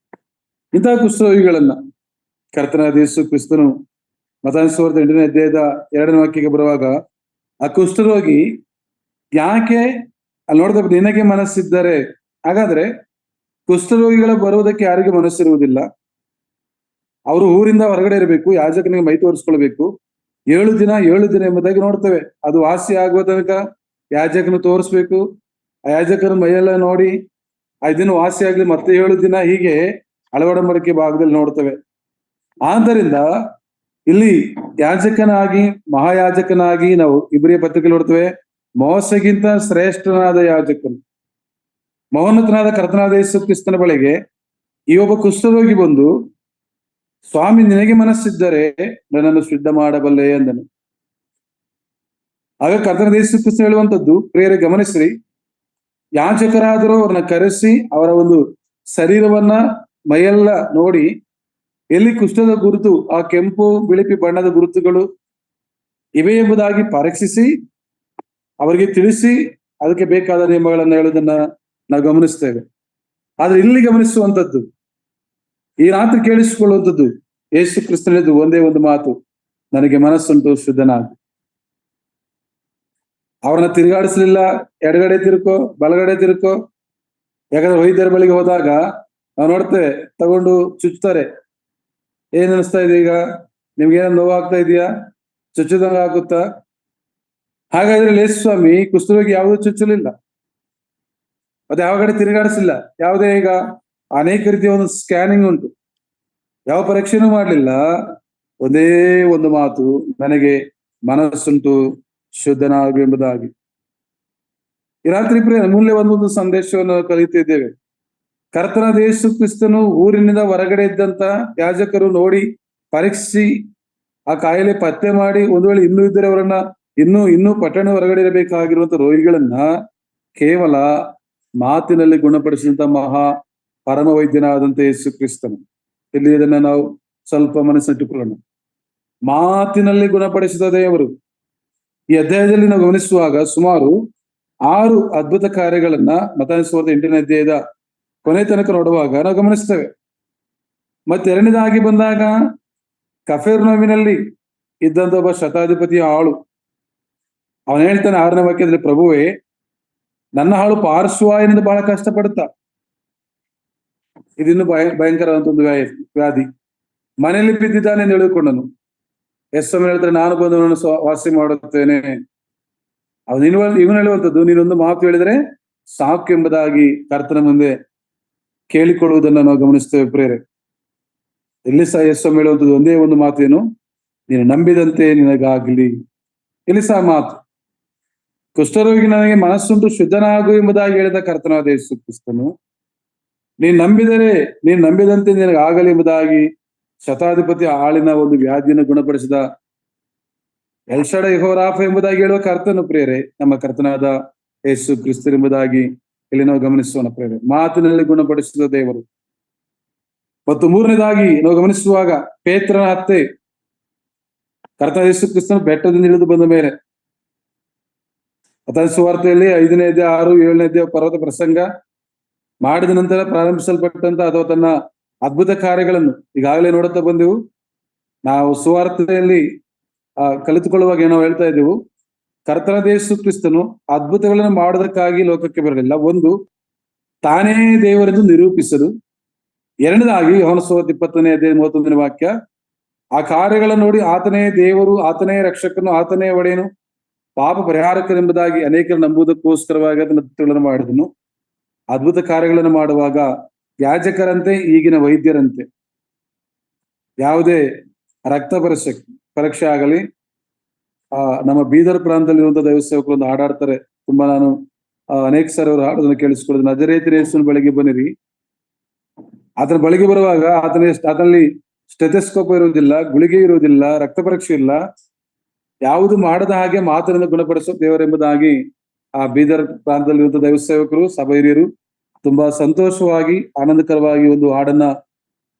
ಇಂತಹ ಕುಷ್ಠರೋಗಿಗಳನ್ನ ಕರ್ತನಾದ ಯೇಸು ಕ್ರಿಸ್ತನು ಮತ್ತಾಯ ಸುವಾರ್ತೆ 8ನೇ ಅಧ್ಯಾಯದ 2ನೇ ವಾಕ್ಯಕ್ಕೆ ಬರುವಾಗ ಆ ಕುಷ್ಠರೋಗಿ ಯಾಕೆ ಅಲ್ಲಿ ನೋಡಿದ, ನಿನಗೆ ಮನಸ್ಸಿದ್ದರೆ, ಹಾಗಾದ್ರೆ ಕುಷ್ಠರೋಗಿಗಳ ಬರುವುದಕ್ಕೆ ಯಾರಿಗೆ ಮನಸ್ಸಿರುವುದಿಲ್ಲ? ಅವರು ಊರಿಂದ ಹೊರಗಡೆ ಇರಬೇಕು, ಯಾಜಕನಿಗೆ ಮೈ ತೋರಿಸ್ಕೊಳ್ಬೇಕು, 7 ದಿನ ಎಂಬುದಾಗಿ ನೋಡ್ತೇವೆ. ಅದು ವಾಸಿ ಆಗುವ ತನಕ ಯಾಜಕನು ತೋರಿಸ್ಬೇಕು. ಆ ಯಾಜಕನ ಮೈಯೆಲ್ಲ ನೋಡಿ 5 ದಿನ ವಾಸಿ ಆಗ್ಲಿ, ಮತ್ತೆ 7 ದಿನ, ಹೀಗೆ ಅಳವಡಂಬಡಿಕೆ ಭಾಗದಲ್ಲಿ ನೋಡ್ತೇವೆ. ಆದ್ದರಿಂದ ಇಲ್ಲಿ ಯಾಜಕನಾಗಿ, ಮಹಾಯಾಜಕನಾಗಿ ನಾವು ಇಬ್ರಿಯ ಪತ್ರಿಕೆ ನೋಡ್ತೇವೆ, ಮೋಸೆಗಿಂತ ಶ್ರೇಷ್ಠನಾದ ಯಾಜಕನು, ಮಹೋನ್ನತನಾದ ಕರ್ತನಾದ ಯೇಸು ಕ್ರಿಸ್ತನ ಬಳಿಗೆ ಈ ಒಬ್ಬ ಕುಷ್ಠರೋಗಿ ಬಂದು, ಸ್ವಾಮಿ ನಿನಗೆ ಮನಸ್ಸಿದ್ದರೆ ನನ್ನನ್ನು ಶುದ್ಧ ಮಾಡಬಲ್ಲೆ ಎಂದನು. ಆಗ ಕರ್ತನಾದ ಯೇಸು ಕ್ರಿಸ್ತ ಹೇಳುವಂಥದ್ದು, ಪ್ರಿಯರೇ ಗಮನಿಸ್ರಿ, ಯಾಜಕರಾದರೂ ಅವ್ರನ್ನ ಕರೆಸಿ ಅವರ ಒಂದು ಶರೀರವನ್ನ, ಮೈಯೆಲ್ಲ ನೋಡಿ ಎಲ್ಲಿ ಕುಷ್ಠದ ಗುರುತು, ಆ ಕೆಂಪು ಬಿಳಿಪಿ ಬಣ್ಣದ ಗುರುತುಗಳು ಇವೆ ಎಂಬುದಾಗಿ ಪರೀಕ್ಷಿಸಿ ಅವರಿಗೆ ತಿಳಿಸಿ ಅದಕ್ಕೆ ಬೇಕಾದ ನಿಯಮಗಳನ್ನ ಹೇಳುವುದನ್ನ ನಾವು ಗಮನಿಸ್ತೇವೆ. ಆದ್ರೆ ಇಲ್ಲಿ ಗಮನಿಸುವಂಥದ್ದು, ಈ ರಾತ್ರಿ ಕೇಳಿಸಿಕೊಳ್ಳುವಂಥದ್ದು, ಯೇಸು ಕ್ರಿಸ್ತನದ್ದು ಒಂದೇ ಒಂದು ಮಾತು, ನನಗೆ ಮನಸ್ಸುಂಟು, ಶುದ್ಧನಾಗು. ಅವ್ರನ್ನ ತಿರುಗಾಡಿಸ್ಲಿಲ್ಲ, ಎಡಗಡೆ ತಿರುಕೋ ಬಲಗಡೆ ತಿರುಕೋ. ಯಾಕಂದ್ರೆ ವೈದ್ಯರ ಬಳಿಗೆ ಹೋದಾಗ ನಾವು ನೋಡ್ತೇವೆ, ತಗೊಂಡು ಚುಚ್ತಾರೆ. ಏನ್ ಅನಿಸ್ತಾ ಇದೆ ಈಗ ನಿಮ್ಗೆ? ಏನೋ ನೋವಾಗ್ತಾ ಇದೆಯಾ? ಚುಚ್ಚದಂಗ ಆಗುತ್ತಾ? ಹಾಗಾದ್ರೆ ಯೇಸು ಸ್ವಾಮಿ ಕುಷ್ಠರೋಗಿ ಯಾವುದೂ ಚುಚ್ಚಲಿಲ್ಲ, ಮತ್ತೆ ಯಾವ ಕಡೆ ತಿರುಗಾಡಿಸಿಲ್ಲ, ಯಾವುದೇ ಈಗ ಅನೇಕ ರೀತಿಯ ಒಂದು ಸ್ಕ್ಯಾನಿಂಗ್ ಉಂಟು, ಯಾವ ಪರೀಕ್ಷೆನೂ ಮಾಡ್ಲಿಲ್ಲ. ಒಂದೇ ಒಂದು ಮಾತು, ನನಗೆ ಮನಸ್ಸುಂಟು, ಶುದ್ಧನಾಗು ಎಂಬುದಾಗಿ. ಈ ರಾತ್ರಿ ಪ್ರಿಯ ಅಮೂಲ್ಯವಾದ ಒಂದು ಸಂದೇಶವನ್ನು ಕಲಿತಿದ್ದೇವೆ. ಕರ್ತನಾದ ಯೇಸು ಕ್ರಿಸ್ತನು ಊರಿನಿಂದ ಹೊರಗಡೆ ಇದ್ದಂತ ಯಾಜಕರು ನೋಡಿ ಪರೀಕ್ಷಿಸಿ ಆ ಕಾಯಿಲೆ ಪತ್ತೆ ಮಾಡಿ ಒಂದು ವೇಳೆ ಇನ್ನೂ ಇದ್ದರೆ ಅವರನ್ನ ಇನ್ನೂ ಪಟ್ಟಣ ಹೊರಗಡೆ ಇರಬೇಕಾಗಿರುವಂತ ರೋಗಿಗಳನ್ನ ಕೇವಲ ಮಾತಿನಲ್ಲಿ ಗುಣಪಡಿಸಿದಂತ ಮಹಾ ಪರಮ ವೈದ್ಯನಾದಂತ ಯೇಸು ಕ್ರಿಸ್ತನು. ಇಲ್ಲಿ ಇದನ್ನ ನಾವು ಸ್ವಲ್ಪ ಮನಸ್ಸಿಟ್ಟುಕೊಳ್ಳೋಣ. ಮಾತಿನಲ್ಲಿ ಗುಣಪಡಿಸಿದ ದೇವರು. ಈ ಅಧ್ಯಾಯದಲ್ಲಿ ನಾವು ಗಮನಿಸುವಾಗ ಸುಮಾರು 6 ಅದ್ಭುತ ಕಾರ್ಯಗಳನ್ನ ಮತ್ತಾಯ ಸುವಾರ್ತೆ 8ನೇ ಅಧ್ಯಾಯದ ಕೊನೆ ತನಕ ನೋಡುವಾಗ ನಾವು ಗಮನಿಸ್ತೇವೆ. ಮತ್ತೆ ಎರಡನೇದಾಗಿ ಬಂದಾಗ ಕಫೆರ್ನೌಮಿನಲ್ಲಿ ಇದ್ದಂತ ಒಬ್ಬ ಶತಾಧಿಪತಿಯ ಆಳು, ಅವನು ಹೇಳ್ತಾನೆ 6ನೇ ವಾಕ್ಯದಲ್ಲಿ, ಪ್ರಭುವೇ, ನನ್ನ ಹಾಳು ಪಾರ್ಶ್ವವಾಯುವಿನಿಂದ ಬಹಳ ಕಷ್ಟಪಡುತ್ತಾ, ಇದಿನ್ನು ಭಯಂಕರವಾದಂತ ಒಂದು ವ್ಯಾಧಿ, ಮನೆಯಲ್ಲಿ ಬಿದ್ದಿದ್ದಾನೆ ಎಂದು ಹೇಳಿಕೊಂಡನು. ಎಷ್ಟೊಮ್ಮೆ ಹೇಳ್ತಾರೆ, ನಾನು ಬಂದವನನ್ನು ವಾಸಿ ಮಾಡುತ್ತೇನೆ. ಇವನು ಹೇಳುವಂಥದ್ದು, ನೀನೊಂದು ಮಾತು ಹೇಳಿದ್ರೆ ಸಾಕು ಎಂಬುದಾಗಿ ಕರ್ತನ ಮುಂದೆ ಕೇಳಿಕೊಳ್ಳುವುದನ್ನು ನಾವು ಗಮನಿಸ್ತೇವೆ ಪ್ರೇರೆ. ಇಲ್ಲಿ ಸಹ ಎಷ್ಟೊಮ್ಮೆ ಹೇಳುವಂಥದ್ದು ಒಂದೇ ಒಂದು ಮಾತು, ಏನು? ನೀನು ನಂಬಿದಂತೆ ನಿನಗಾಗ್ಲಿ. ಇಲ್ಲಿ ಸಹ ಮಾತು, ಕುಷ್ಠರೋಗಿ ನನಗೆ ಮನಸ್ಸುಂಟು, ಶುದ್ಧನಾಗು ಎಂಬುದಾಗಿ ಹೇಳಿದ ಕರ್ತನಾದ ಯೇಸು ಕ್ರಿಸ್ತನು, ನೀನು ನಂಬಿದಂತೆ ನಿನಗಾಗಲಿ ಎಂಬುದಾಗಿ ಶತಾಧಿಪತಿ ಆಳಿನ ಒಂದು ವ್ಯಾಧಿಯನ್ನು ಗುಣಪಡಿಸಿದ ಎಲ್ಷಡ ಯೆಹೋರಾಫ ಎಂಬುದಾಗಿ ಹೇಳುವ ಕರ್ತನು ಪ್ರೇರೆ ನಮ್ಮ ಕರ್ತನಾದ ಯೇಸು ಕ್ರಿಸ್ತರು ಎಂಬುದಾಗಿ ಇಲ್ಲಿ ನಾವು ಗಮನಿಸೋಣ ಪ್ರೇರೆ. ಮಾತಿನಲ್ಲಿ ಗುಣಪಡಿಸಿದ ದೇವರು. ಮತ್ತು 3ನೇದಾಗಿ ನಾವು ಗಮನಿಸುವಾಗ ಪೇತ್ರನ ಅತ್ತೆ, ಕರ್ತನಾದ ಯೇಸು ಕ್ರಿಸ್ತನು ಬೆಟ್ಟದಿಂದ ಇಳಿದು ಬಂದ ಮೇಲೆ ಮತ್ತಾಯ ಸುವಾರ್ತೆಯಲ್ಲಿ 5ನೇ ಅಧ್ಯಾಯ 6, 7ನೇ ಅಧ್ಯಾಯ ಪರ್ವತ ಪ್ರಸಂಗ ಮಾಡಿದ ನಂತರ ಪ್ರಾರಂಭಿಸಲ್ಪಟ್ಟಂತ ಅಥವಾ ತನ್ನ ಅದ್ಭುತ ಕಾರ್ಯಗಳನ್ನು ಈಗಾಗಲೇ ನೋಡುತ್ತಾ ಬಂದೆವು. ನಾವು ಸುವಾರ್ತೆಯಲ್ಲಿ ಕಲಿತುಕೊಳ್ಳುವಾಗ ನಾವು ಹೇಳ್ತಾ ಇದ್ದೆವು, ಕರ್ತನಾದ ಯೇಸು ಕ್ರಿಸ್ತನು ಅದ್ಭುತಗಳನ್ನು ಮಾಡೋದಕ್ಕಾಗಿ ಲೋಕಕ್ಕೆ ಬರಲಿಲ್ಲ. ಒಂದು, ತಾನೇ ದೇವರೆಂದು ನಿರೂಪಿಸಲು. ಎರಡನೇದಾಗಿ ಯೋಹಾನ ಸುವಾರ್ತೆ 20ನೇ ಅಧ್ಯಾಯ 31ನೇ ವಾಕ್ಯ, ಆ ಕಾರ್ಯಗಳನ್ನು ನೋಡಿ ಆತನೇ ದೇವರು, ಆತನೇ ರಕ್ಷಕನು, ಆತನೇ ಒಡೆಯನು, ಪಾಪ ಪರಿಹಾರಕರೆಂಬುದಾಗಿ ಅನೇಕರು ನಂಬುವುದಕ್ಕೋಸ್ಕರವಾಗಿ ಅದನ್ನು ಮಾಡಿದನು. ಅದ್ಭುತ ಕಾರ್ಯಗಳನ್ನು ಮಾಡುವಾಗ ಯಾಜಕರಂತೆ, ಈಗಿನ ವೈದ್ಯರಂತೆ, ಯಾವುದೇ ರಕ್ತ ಪರೀಕ್ಷೆ ಆಗಲಿ, ನಮ್ಮ ಬೀದರ್ ಪ್ರಾಂತದಲ್ಲಿ ಇರುವಂತಹ ದೈವ ಸೇವಕರು ಒಂದು ಹಾಡಾಡ್ತಾರೆ, ತುಂಬಾ ನಾನು ಅನೇಕ ಸಾರಿ ಅವರು ಹಾಡೋದನ್ನು ಕೇಳಿಸ್ಕೊಳ್ಳೋದು. ನಜರೇತಿನ ಯೇಸುವಿನ ಬಳಿಗೆ ಬನ್ನಿರಿ. ಆತನ ಬಳಿಗೆ ಬರುವಾಗ ಆತನಲ್ಲಿ ಸ್ಟೆಥೆಸ್ಕೋಪ್ ಇರುವುದಿಲ್ಲ, ಗುಳಿಗೆ ಇರುವುದಿಲ್ಲ, ರಕ್ತ ಪರೀಕ್ಷೆ ಇಲ್ಲ, ಯಾವುದು ಮಾಡದ ಹಾಗೆ ಮಾತನ್ನು ಗುಣಪಡಿಸುವ ದೇವರೆಂಬುದಾಗಿ ಆ ಬೀದರ್ ಪ್ರಾಂತದಲ್ಲಿ ಇರುವಂತಹ ದೈವ ಸೇವಕರು, ಸಭಾ ಹಿರಿಯರು ತುಂಬಾ ಸಂತೋಷವಾಗಿ ಆನಂದಕರವಾಗಿ ಒಂದು ಹಾಡನ್ನ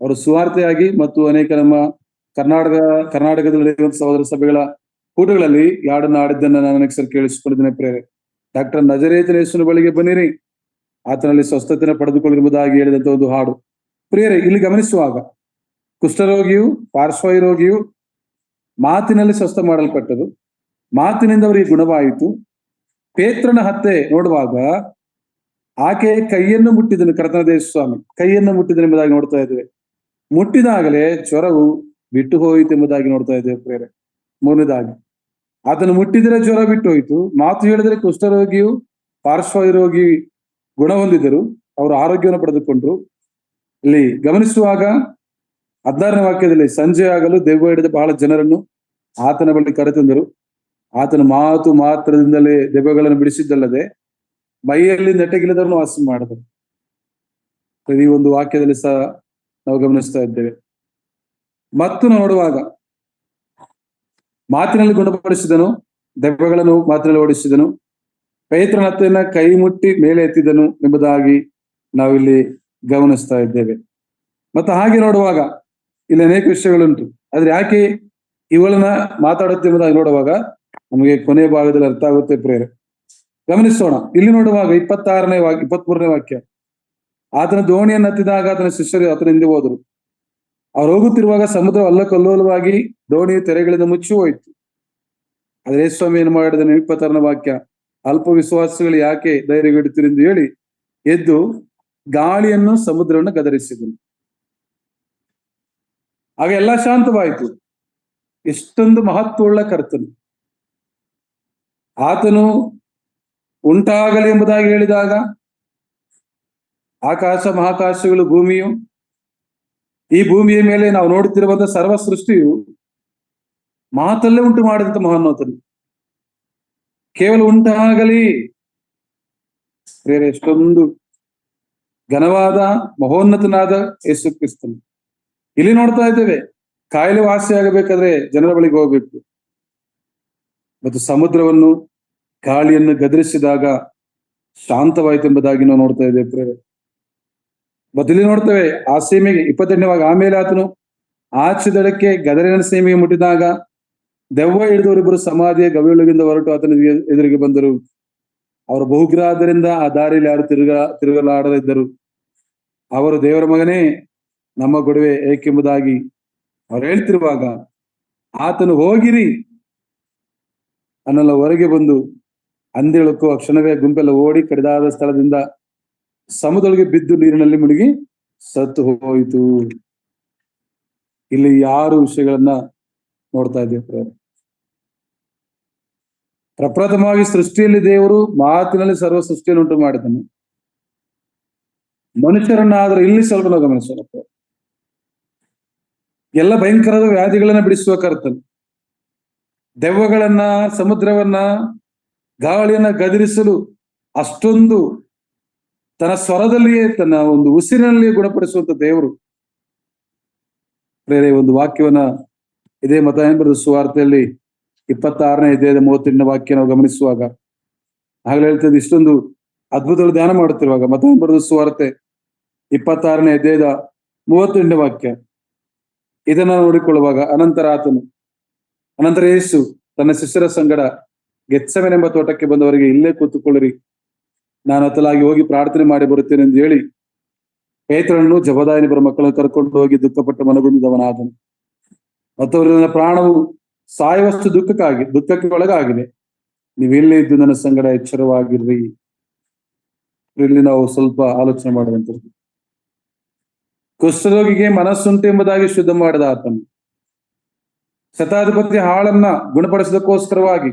ಅವರು ಸುವಾರ್ತೆಯಾಗಿ ಮತ್ತು ಅನೇಕ ನಮ್ಮ ಕರ್ನಾಟಕದಲ್ಲಿ ಸಹೋದರ ಸಭೆಗಳ ಕೂಟಗಳಲ್ಲಿ ಈ ಹಾಡನ್ನು ಹಾಡಿದ್ದನ್ನು ನಾನು ಅನೇಕ ಸರಿ ಕೇಳಿಸಿಕೊಂಡಿದ್ದೇನೆ ಪ್ರೇರೆ. ಡಾಕ್ಟರ್ ನಜರೇತಿನ ಯೇಸುವಿನ ಬಳಿಗೆ ಬನ್ನಿರಿ, ಆತನಲ್ಲಿ ಸ್ವಸ್ಥತೆಯನ್ನು ಪಡೆದುಕೊಳ್ಳಿರುವುದಾಗಿ ಹೇಳಿದಂತ ಒಂದು ಹಾಡು ಪ್ರಿಯರೇ. ಇಲ್ಲಿ ಗಮನಿಸುವಾಗ ಕುಷ್ಠರೋಗಿಯು, ಪಾರ್ಶ್ವವಾಯು ರೋಗಿಯು ಮಾತಿನಲ್ಲಿ ಸ್ವಸ್ಥ ಮಾಡಲ್ಪಟ್ಟರು, ಮಾತಿನಿಂದ ಅವರಿಗೆ ಗುಣವಾಯಿತು. ಪೇತ್ರನ ಹತ್ಯೆ ನೋಡುವಾಗ ಆಕೆ ಕೈಯನ್ನು ಮುಟ್ಟಿದನು, ಕರ್ತನಾದ ಯೇಸು ಸ್ವಾಮಿ ಕೈಯನ್ನು ಮುಟ್ಟಿದನು ಎಂಬುದಾಗಿ ನೋಡ್ತಾ ಇದ್ದೇವೆ. ಮುಟ್ಟಿದಾಗಲೇ ಜ್ವರವು ಬಿಟ್ಟು ಹೋಯಿತು ಎಂಬುದಾಗಿ ನೋಡ್ತಾ ಇದ್ದೇವೆ ಪ್ರೇರೆ. 3ನೇದಾಗಿ ಆತನು ಮುಟ್ಟಿದರೆ ಜ್ವರ ಬಿಟ್ಟು ಹೋಯಿತು. ಮಾತು ಹೇಳಿದರೆ ಕುಷ್ಠರೋಗಿಯು, ಪಾರ್ಶ್ವವಾಯು ರೋಗಿ ಗುಣ ಹೊಂದಿದರು, ಅವರು ಆರೋಗ್ಯವನ್ನು ಪಡೆದುಕೊಂಡ್ರು. ಇಲ್ಲಿ ಗಮನಿಸುವಾಗ 16ನೇ ವಾಕ್ಯದಲ್ಲಿ, ಸಂಜೆ ಆಗಲು ದೆವ್ವ ಹಿಡಿದ ಬಹಳ ಜನರನ್ನು ಆತನ ಬಳಿ ಕರೆತಂದರು. ಆತನ ಮಾತು ಮಾತ್ರದಿಂದಲೇ ದೆವ್ವಗಳನ್ನು ಬಿಡಿಸಿದ್ದಲ್ಲದೆ ಮೈಯಲ್ಲಿ ನೆಟ್ಟಗಿಲ್ಲದವರನ್ನು ವಾಸ ಮಾಡಿದರು. ಈ ಒಂದು ವಾಕ್ಯದಲ್ಲಿ ಸಹ ನಾವು ಗಮನಿಸ್ತಾ ಇದ್ದೇವೆ. ಮತ್ತು ನೋಡುವಾಗ ಮಾತಿನಲ್ಲಿ ಗುಣಪಡಿಸಿದನು, ದೆವ್ವಗಳನ್ನು ಮಾತಿನಲ್ಲಿ ಓಡಿಸಿದನು, ಪೇತ್ರನ ಹತ್ಯೆಯನ್ನ ಕೈ ಮುಟ್ಟಿ ಮೇಲೆ ಎತ್ತಿದನು ಎಂಬುದಾಗಿ ನಾವಿಲ್ಲಿ ಗಮನಿಸ್ತಾ ಇದ್ದೇವೆ. ಮತ್ತು ಹಾಗೆ ನೋಡುವಾಗ ಇಲ್ಲಿ ಅನೇಕ ವಿಷಯಗಳುಂಟು. ಆದ್ರೆ ಯಾಕೆ ಇವಳನ್ನ ಮಾತಾಡುತ್ತೆ ಎಂಬುದಾಗಿ ನೋಡುವಾಗ ನಮಗೆ ಕೊನೆಯ ಭಾಗದಲ್ಲಿ ಅರ್ಥ ಆಗುತ್ತೆ ಪ್ರೇರೆ. ಗಮನಿಸೋಣ. ಇಲ್ಲಿ ನೋಡುವಾಗ 23ನೇ ವಾಕ್ಯ, ಆತನ ದೋಣಿಯನ್ನು ಹತ್ತಿದಾಗ ಆತನ ಶಿಷ್ಯರು ಆತನ ಹಿಂದೆ ಹೋದರು. ಅವ್ರು ಹೋಗುತ್ತಿರುವಾಗ ಸಮುದ್ರ ಅಲ್ಲಕಲ್ಲೋಲವಾಗಿ ದೋಣಿಯು ತೆರೆಗಳಿಂದ ಮುಚ್ಚಿ ಹೋಯಿತು. ಆದ್ರೆ ಸ್ವಾಮಿ ಏನು ಮಾಡಿದನು? 26ನೇ ವಾಕ್ಯ, ಅಲ್ಪ ವಿಶ್ವಾಸಗಳು ಯಾಕೆ ಧೈರ್ಯಗೆಡುತ್ತೀರಿ ಎಂದು ಹೇಳಿ ಎದ್ದು ಗಾಳಿಯನ್ನು ಸಮುದ್ರವನ್ನು ಗದರಿಸಿದನು. ಆಗ ಎಲ್ಲ ಶಾಂತವಾಯಿತು. ಎಷ್ಟೊಂದು ಮಹತ್ವವುಳ್ಳ ಕರ್ತನು. ಆತನು ಉಂಟಾಗಲಿ ಎಂಬುದಾಗಿ ಹೇಳಿದಾಗ ಆಕಾಶ ಮಹಾಕಾಶಗಳು, ಭೂಮಿಯು, ಈ ಭೂಮಿಯ ಮೇಲೆ ನಾವು ನೋಡುತ್ತಿರುವಂತಹ ಸರ್ವ ಸೃಷ್ಟಿಯು ಮಾತಲ್ಲೇ ಉಂಟು ಮಾಡಿದಂತ ಮಹಾನ್ನೋತನು. ಕೇವಲ ಉಂಟಾಗಲಿ, ಪ್ರಿಯರೇ, ಎಷ್ಟೊಂದು ಘನವಾದ ಮಹೋನ್ನತನಾದ ಯೇಸು ಕ್ರಿಸ್ತನು. ಇಲ್ಲಿ ನೋಡ್ತಾ ಇದ್ದೇವೆ, ಕಾಯಿಲೆ ವಾಸಿಯಾಗಬೇಕಾದ್ರೆ ಜನರ ಬಳಿಗೆ ಹೋಗ್ಬೇಕು. ಮತ್ತು ಸಮುದ್ರವನ್ನು ಗಾಳಿಯನ್ನು ಗದರಿಸಿದಾಗ ಶಾಂತವಾಯಿತು ಎಂಬುದಾಗಿ ನಾವು ನೋಡ್ತಾ ಇದ್ದೇವೆ ಪ್ರಿಯರೇ. ಮತ್ತು ಇಲ್ಲಿ ನೋಡ್ತೇವೆ, ಆ ಸೀಮೆಗೆ 28ನೇ ಆಮೇಲೆ ಆತನು ಆಚೆ ದಡಕ್ಕೆ ಗದರಿನ ಸೀಮೆಗೆ ಮುಟ್ಟಿದಾಗ ದೆವ್ವ ಹಿಡಿದವರಿಬ್ಬರು ಸಮಾಧಿಯ ಗವಿಯೊಳಗಿಂದ ಹೊರಟು ಆತನ ಎದುರಿಗೆ ಬಂದರು. ಅವರು ಬಹುಗ್ರಾಹದಿಂದ ಆ ದಾರಿಯಲ್ಲಿ ಯಾರು ತಿರುಗಲಾಡದಿದ್ದರು. ಅವರು, ದೇವರ ಮಗನೇ, ನಮ್ಮ ಗೊಡವೆ ಏಕೆಂಬುದಾಗಿ ಅವ್ರು ಹೇಳ್ತಿರುವಾಗ ಆತನು, ಹೋಗಿರಿ ಅನ್ನೆಲ್ಲ ಹೊರಗೆ ಬಂದು ಅಂದೇಳಕ್ಕೂ ಆ ಕ್ಷಣವೇ ಗುಂಪೆಲ್ಲ ಓಡಿ ಕಡಿದಾದ ಸ್ಥಳದಿಂದ ಸಮುದ್ರದೊಳಗೆ ಬಿದ್ದು ನೀರಿನಲ್ಲಿ ಮುಳುಗಿ ಸತ್ತು ಹೋಯಿತು. ಇಲ್ಲಿ 6 ವಿಷಯಗಳನ್ನ ನೋಡ್ತಾ ಇದ್ದೇವೆ. ಪ್ರಪ್ರಥಮವಾಗಿ ಸೃಷ್ಟಿಯಲ್ಲಿ ದೇವರು ಮಾತಿನಲ್ಲಿ ಸರ್ವ ಸೃಷ್ಟಿಯನ್ನು ಉಂಟು ಮಾಡಿದನು. ಮನುಷ್ಯರನ್ನಾದರೂ ಇಲ್ಲಿ ಸ್ವಲ್ಪ ನಾವು ಗಮನಿಸೋಣ. ಎಲ್ಲ ಭಯಂಕರದ ವ್ಯಾಧಿಗಳನ್ನ ಬಿಡಿಸುವ ಕರ್ತನು, ದೆವ್ವಗಳನ್ನ, ಸಮುದ್ರವನ್ನ, ಗಾಳಿಯನ್ನ ಗದರಿಸಲು ಅಷ್ಟೊಂದು ತನ್ನ ಸ್ವರದಲ್ಲಿಯೇ, ತನ್ನ ಒಂದು ಉಸಿರಿನಲ್ಲಿಯೇ ಗುಣಪಡಿಸುವಂತ ದೇವರು. ಬೇರೆ ಒಂದು ವಾಕ್ಯವನ್ನ ಇದೇ ಮತ್ತಾಯನ ಬರೆದ ಸುವಾರ್ತೆಯಲ್ಲಿ 26ನೇ ಅಧ್ಯಾಯದ 38ನೇ ವಾಕ್ಯ ನಾವು ಗಮನಿಸುವಾಗ ಆಗಲೇ ಹೇಳ್ತದೆ, ಇಷ್ಟೊಂದು ಅದ್ಭುತಗಳು ಧ್ಯಾನ ಮಾಡುತ್ತಿರುವಾಗ ಮತ್ತಾಯನ ಬರೆದ ಸುವಾರ್ತೆ 26ನೇ ಅಧ್ಯಾಯದ 38ನೇ ವಾಕ್ಯ ಇದನ್ನ ನೋಡಿಕೊಳ್ಳುವಾಗ, ಅನಂತರ ಯೇಸು ತನ್ನ ಶಿಷ್ಯರ ಸಂಗಡ ಗೆತ್ಸೆಮನೆ ಎಂಬ ತೋಟಕ್ಕೆ ಬಂದವರಿಗೆ, ಇಲ್ಲೇ ಕೂತುಕೊಳ್ಳಿರಿ, ನಾನು ಅತ್ತಲಾಗಿ ಹೋಗಿ ಪ್ರಾರ್ಥನೆ ಮಾಡಿ ಬರುತ್ತೇನೆ ಎಂದು ಹೇಳಿ ಪೇತ್ರನನ್ನು ಜಬದಾಯನಿಬ್ಬರ ಮಕ್ಕಳನ್ನು ಕರ್ಕೊಂಡು ಹೋಗಿ ದುಃಖಪಟ್ಟು ಮನಗುಂದಿದವನಾದನು. ಮತ್ತು ಅವರು, ನನ್ನ ಪ್ರಾಣವು ಸಾಯುವಷ್ಟು ದುಃಖಕ್ಕೆ ಒಳಗಾಗಿದೆ, ನೀವು ಇಲ್ಲೇ ಇದ್ದು ನನ್ನ ಸಂಗಡ ಎಚ್ಚರವಾಗಿರ್ರಿ. ಇಲ್ಲಿ ನಾವು ಸ್ವಲ್ಪ ಆಲೋಚನೆ ಮಾಡುವಂಥದ್ದು. ಕುಷ್ಠರೋಗಿಗೆ ಮನಸ್ಸುಂಟು ಎಂಬುದಾಗಿ ಶುದ್ಧ ಮಾಡಿದ ಆತನು, ಶತಾಧಿಪತಿ ಹಾಳನ್ನ ಗುಣಪಡಿಸೋದಕ್ಕೋಸ್ಕರವಾಗಿ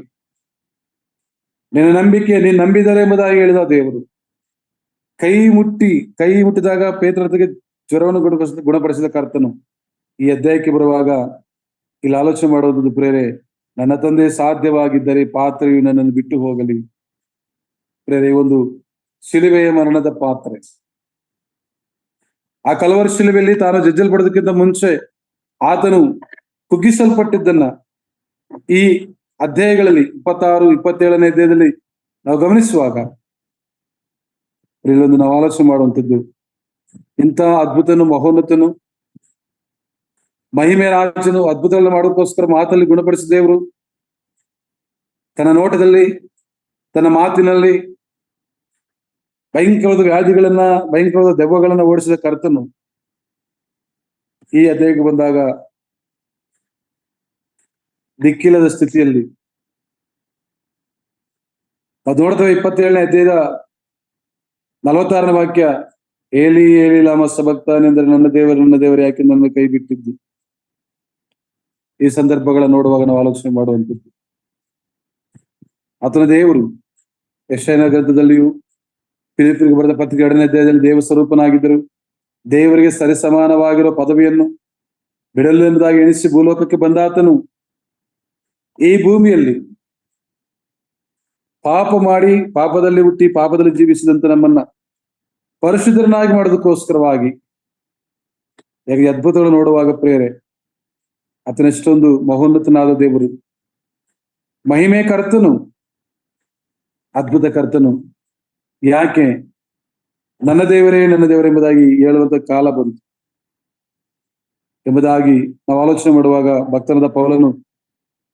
ನಿನ್ನ ನಂಬಿಕೆ ನೀನು ನಂಬಿದರೆ ಎಂಬುದಾಗಿ ಹೇಳಿದ ದೇವರು, ಕೈ ಮುಟ್ಟಿದಾಗ ಪೇತ್ರತೆಗೆ ಜ್ವರವನ್ನು ಗುಣಪಡಿಸಿದ ಕರ್ತನು ಈ ಅಧ್ಯಾಯಕ್ಕೆ ಬರುವಾಗ ಇಲ್ಲಿ ಆಲೋಚನೆ ಮಾಡುವುದು, ಪ್ರೇರೆ, ನನ್ನ ತಂದೆ ಸಾಧ್ಯವಾಗಿದ್ದರೆ ಪಾತ್ರೆಯು ನನ್ನನ್ನು ಬಿಟ್ಟು ಹೋಗಲಿ. ಪ್ರೇರೆ, ಒಂದು ಶಿಲುಬೆಯ ಮರಣದ ಪಾತ್ರೆ. ಆ ಕಲ್ವರಿ ಶಿಲುಬೆಯಲ್ಲಿ ತಾನು ಜಜ್ಜಲ್ಪಡೋದಕ್ಕಿಂತ ಮುಂಚೆ ಆತನು ಕುಗ್ಗಿಸಲ್ಪಟ್ಟಿದ್ದನ್ನ ಈ ಅಧ್ಯಾಯಗಳಲ್ಲಿ 26, 27ನೇ ಅಧ್ಯಾಯದಲ್ಲಿ ನಾವು ಗಮನಿಸುವಾಗ ಇಲ್ಲೊಂದು ನಾವು ಆಲೋಚನೆ ಮಾಡುವಂಥದ್ದು, ಇಂಥ ಅದ್ಭುತನು, ಮಹೋನ್ನತನು, ಮಹಿಮೆ ರಾಜನು ಅದ್ಭುತಗಳನ್ನು ಮಾಡೋದಕ್ಕೋಸ್ಕರ ಮಾತಲ್ಲಿ ಗುಣಪಡಿಸಿದ ದೇವರು, ತನ್ನ ನೋಟದಲ್ಲಿ, ತನ್ನ ಮಾತಿನಲ್ಲಿ ಭಯಂಕರವಾದ ವ್ಯಾಧಿಗಳನ್ನ, ಭಯಂಕರವಾದ ದೆವ್ವಗಳನ್ನ ಓಡಿಸಿದ ಕರ್ತನು ಈ ಅಧ್ಯಾಯಕ್ಕೆ ಬಂದಾಗ ದಿಕ್ಕಿಲ್ಲದ ಸ್ಥಿತಿಯಲ್ಲಿ ನಾವು ನೋಡ್ತೇವೆ. 27ನೇ ಅಧ್ಯಾಯದ 46ನೇ ವಾಕ್ಯ, ಏಲಿ ಏಲಿ ಲಾಮ ಸಬಕ್ತಾನಿ, ಅಂದರೆ ನನ್ನ ದೇವರು ಯಾಕೆ ನನ್ನ ಕೈ ಬಿಟ್ಟಿದ್ದು. ಈ ಸಂದರ್ಭಗಳ ನೋಡುವಾಗ ನಾವು ಆಲೋಚನೆ ಮಾಡುವಂಥದ್ದು, ಆತನ ದೇವರು ಯೆಶಾಯನ ಗ್ರಂಥದಲ್ಲಿಯೂ ಫಿಲಿಪ್ಪಿಯರಿಗೆ ಬರೆದ ಪತ್ರಿಕೆ 2ನೇ ಅಧ್ಯಾಯದಲ್ಲಿ ದೇವ ಸ್ವರೂಪನಾಗಿದ್ದರು, ದೇವರಿಗೆ ಸರಿಸಮಾನವಾಗಿರುವ ಪದವಿಯನ್ನು ಬಿಡಲು ಎಂಬುದಾಗಿ ಎಣಿಸಿ ಭೂಲೋಕಕ್ಕೆ ಬಂದಾತನು ಈ ಭೂಮಿಯಲ್ಲಿ ಪಾಪ ಮಾಡಿ, ಪಾಪದಲ್ಲಿ ಹುಟ್ಟಿ, ಪಾಪದಲ್ಲಿ ಜೀವಿಸಿದಂತ ನಮ್ಮನ್ನ ಪರಿಶುದ್ಧರನ್ನಾಗಿ ಮಾಡೋದಕ್ಕೋಸ್ಕರವಾಗಿ ಈ ಅದ್ಭುತಗಳು ನೋಡುವಾಗ ಪ್ರೇರೆ, ಆತನೆಷ್ಟೊಂದು ಮಹೋನ್ನತನಾದ ದೇವರು, ಮಹಿಮೆ ಕರ್ತನು, ಅದ್ಭುತ ಕರ್ತನು. ಯಾಕೆ ನನ್ನ ದೇವರೇ ಎಂಬುದಾಗಿ ಹೇಳುವಂತ ಕಾಲ ಬಂತು ಎಂಬುದಾಗಿ ನಾವು ಆಲೋಚನೆ ಮಾಡುವಾಗ ಭಕ್ತನಾದ ಪೌಲನು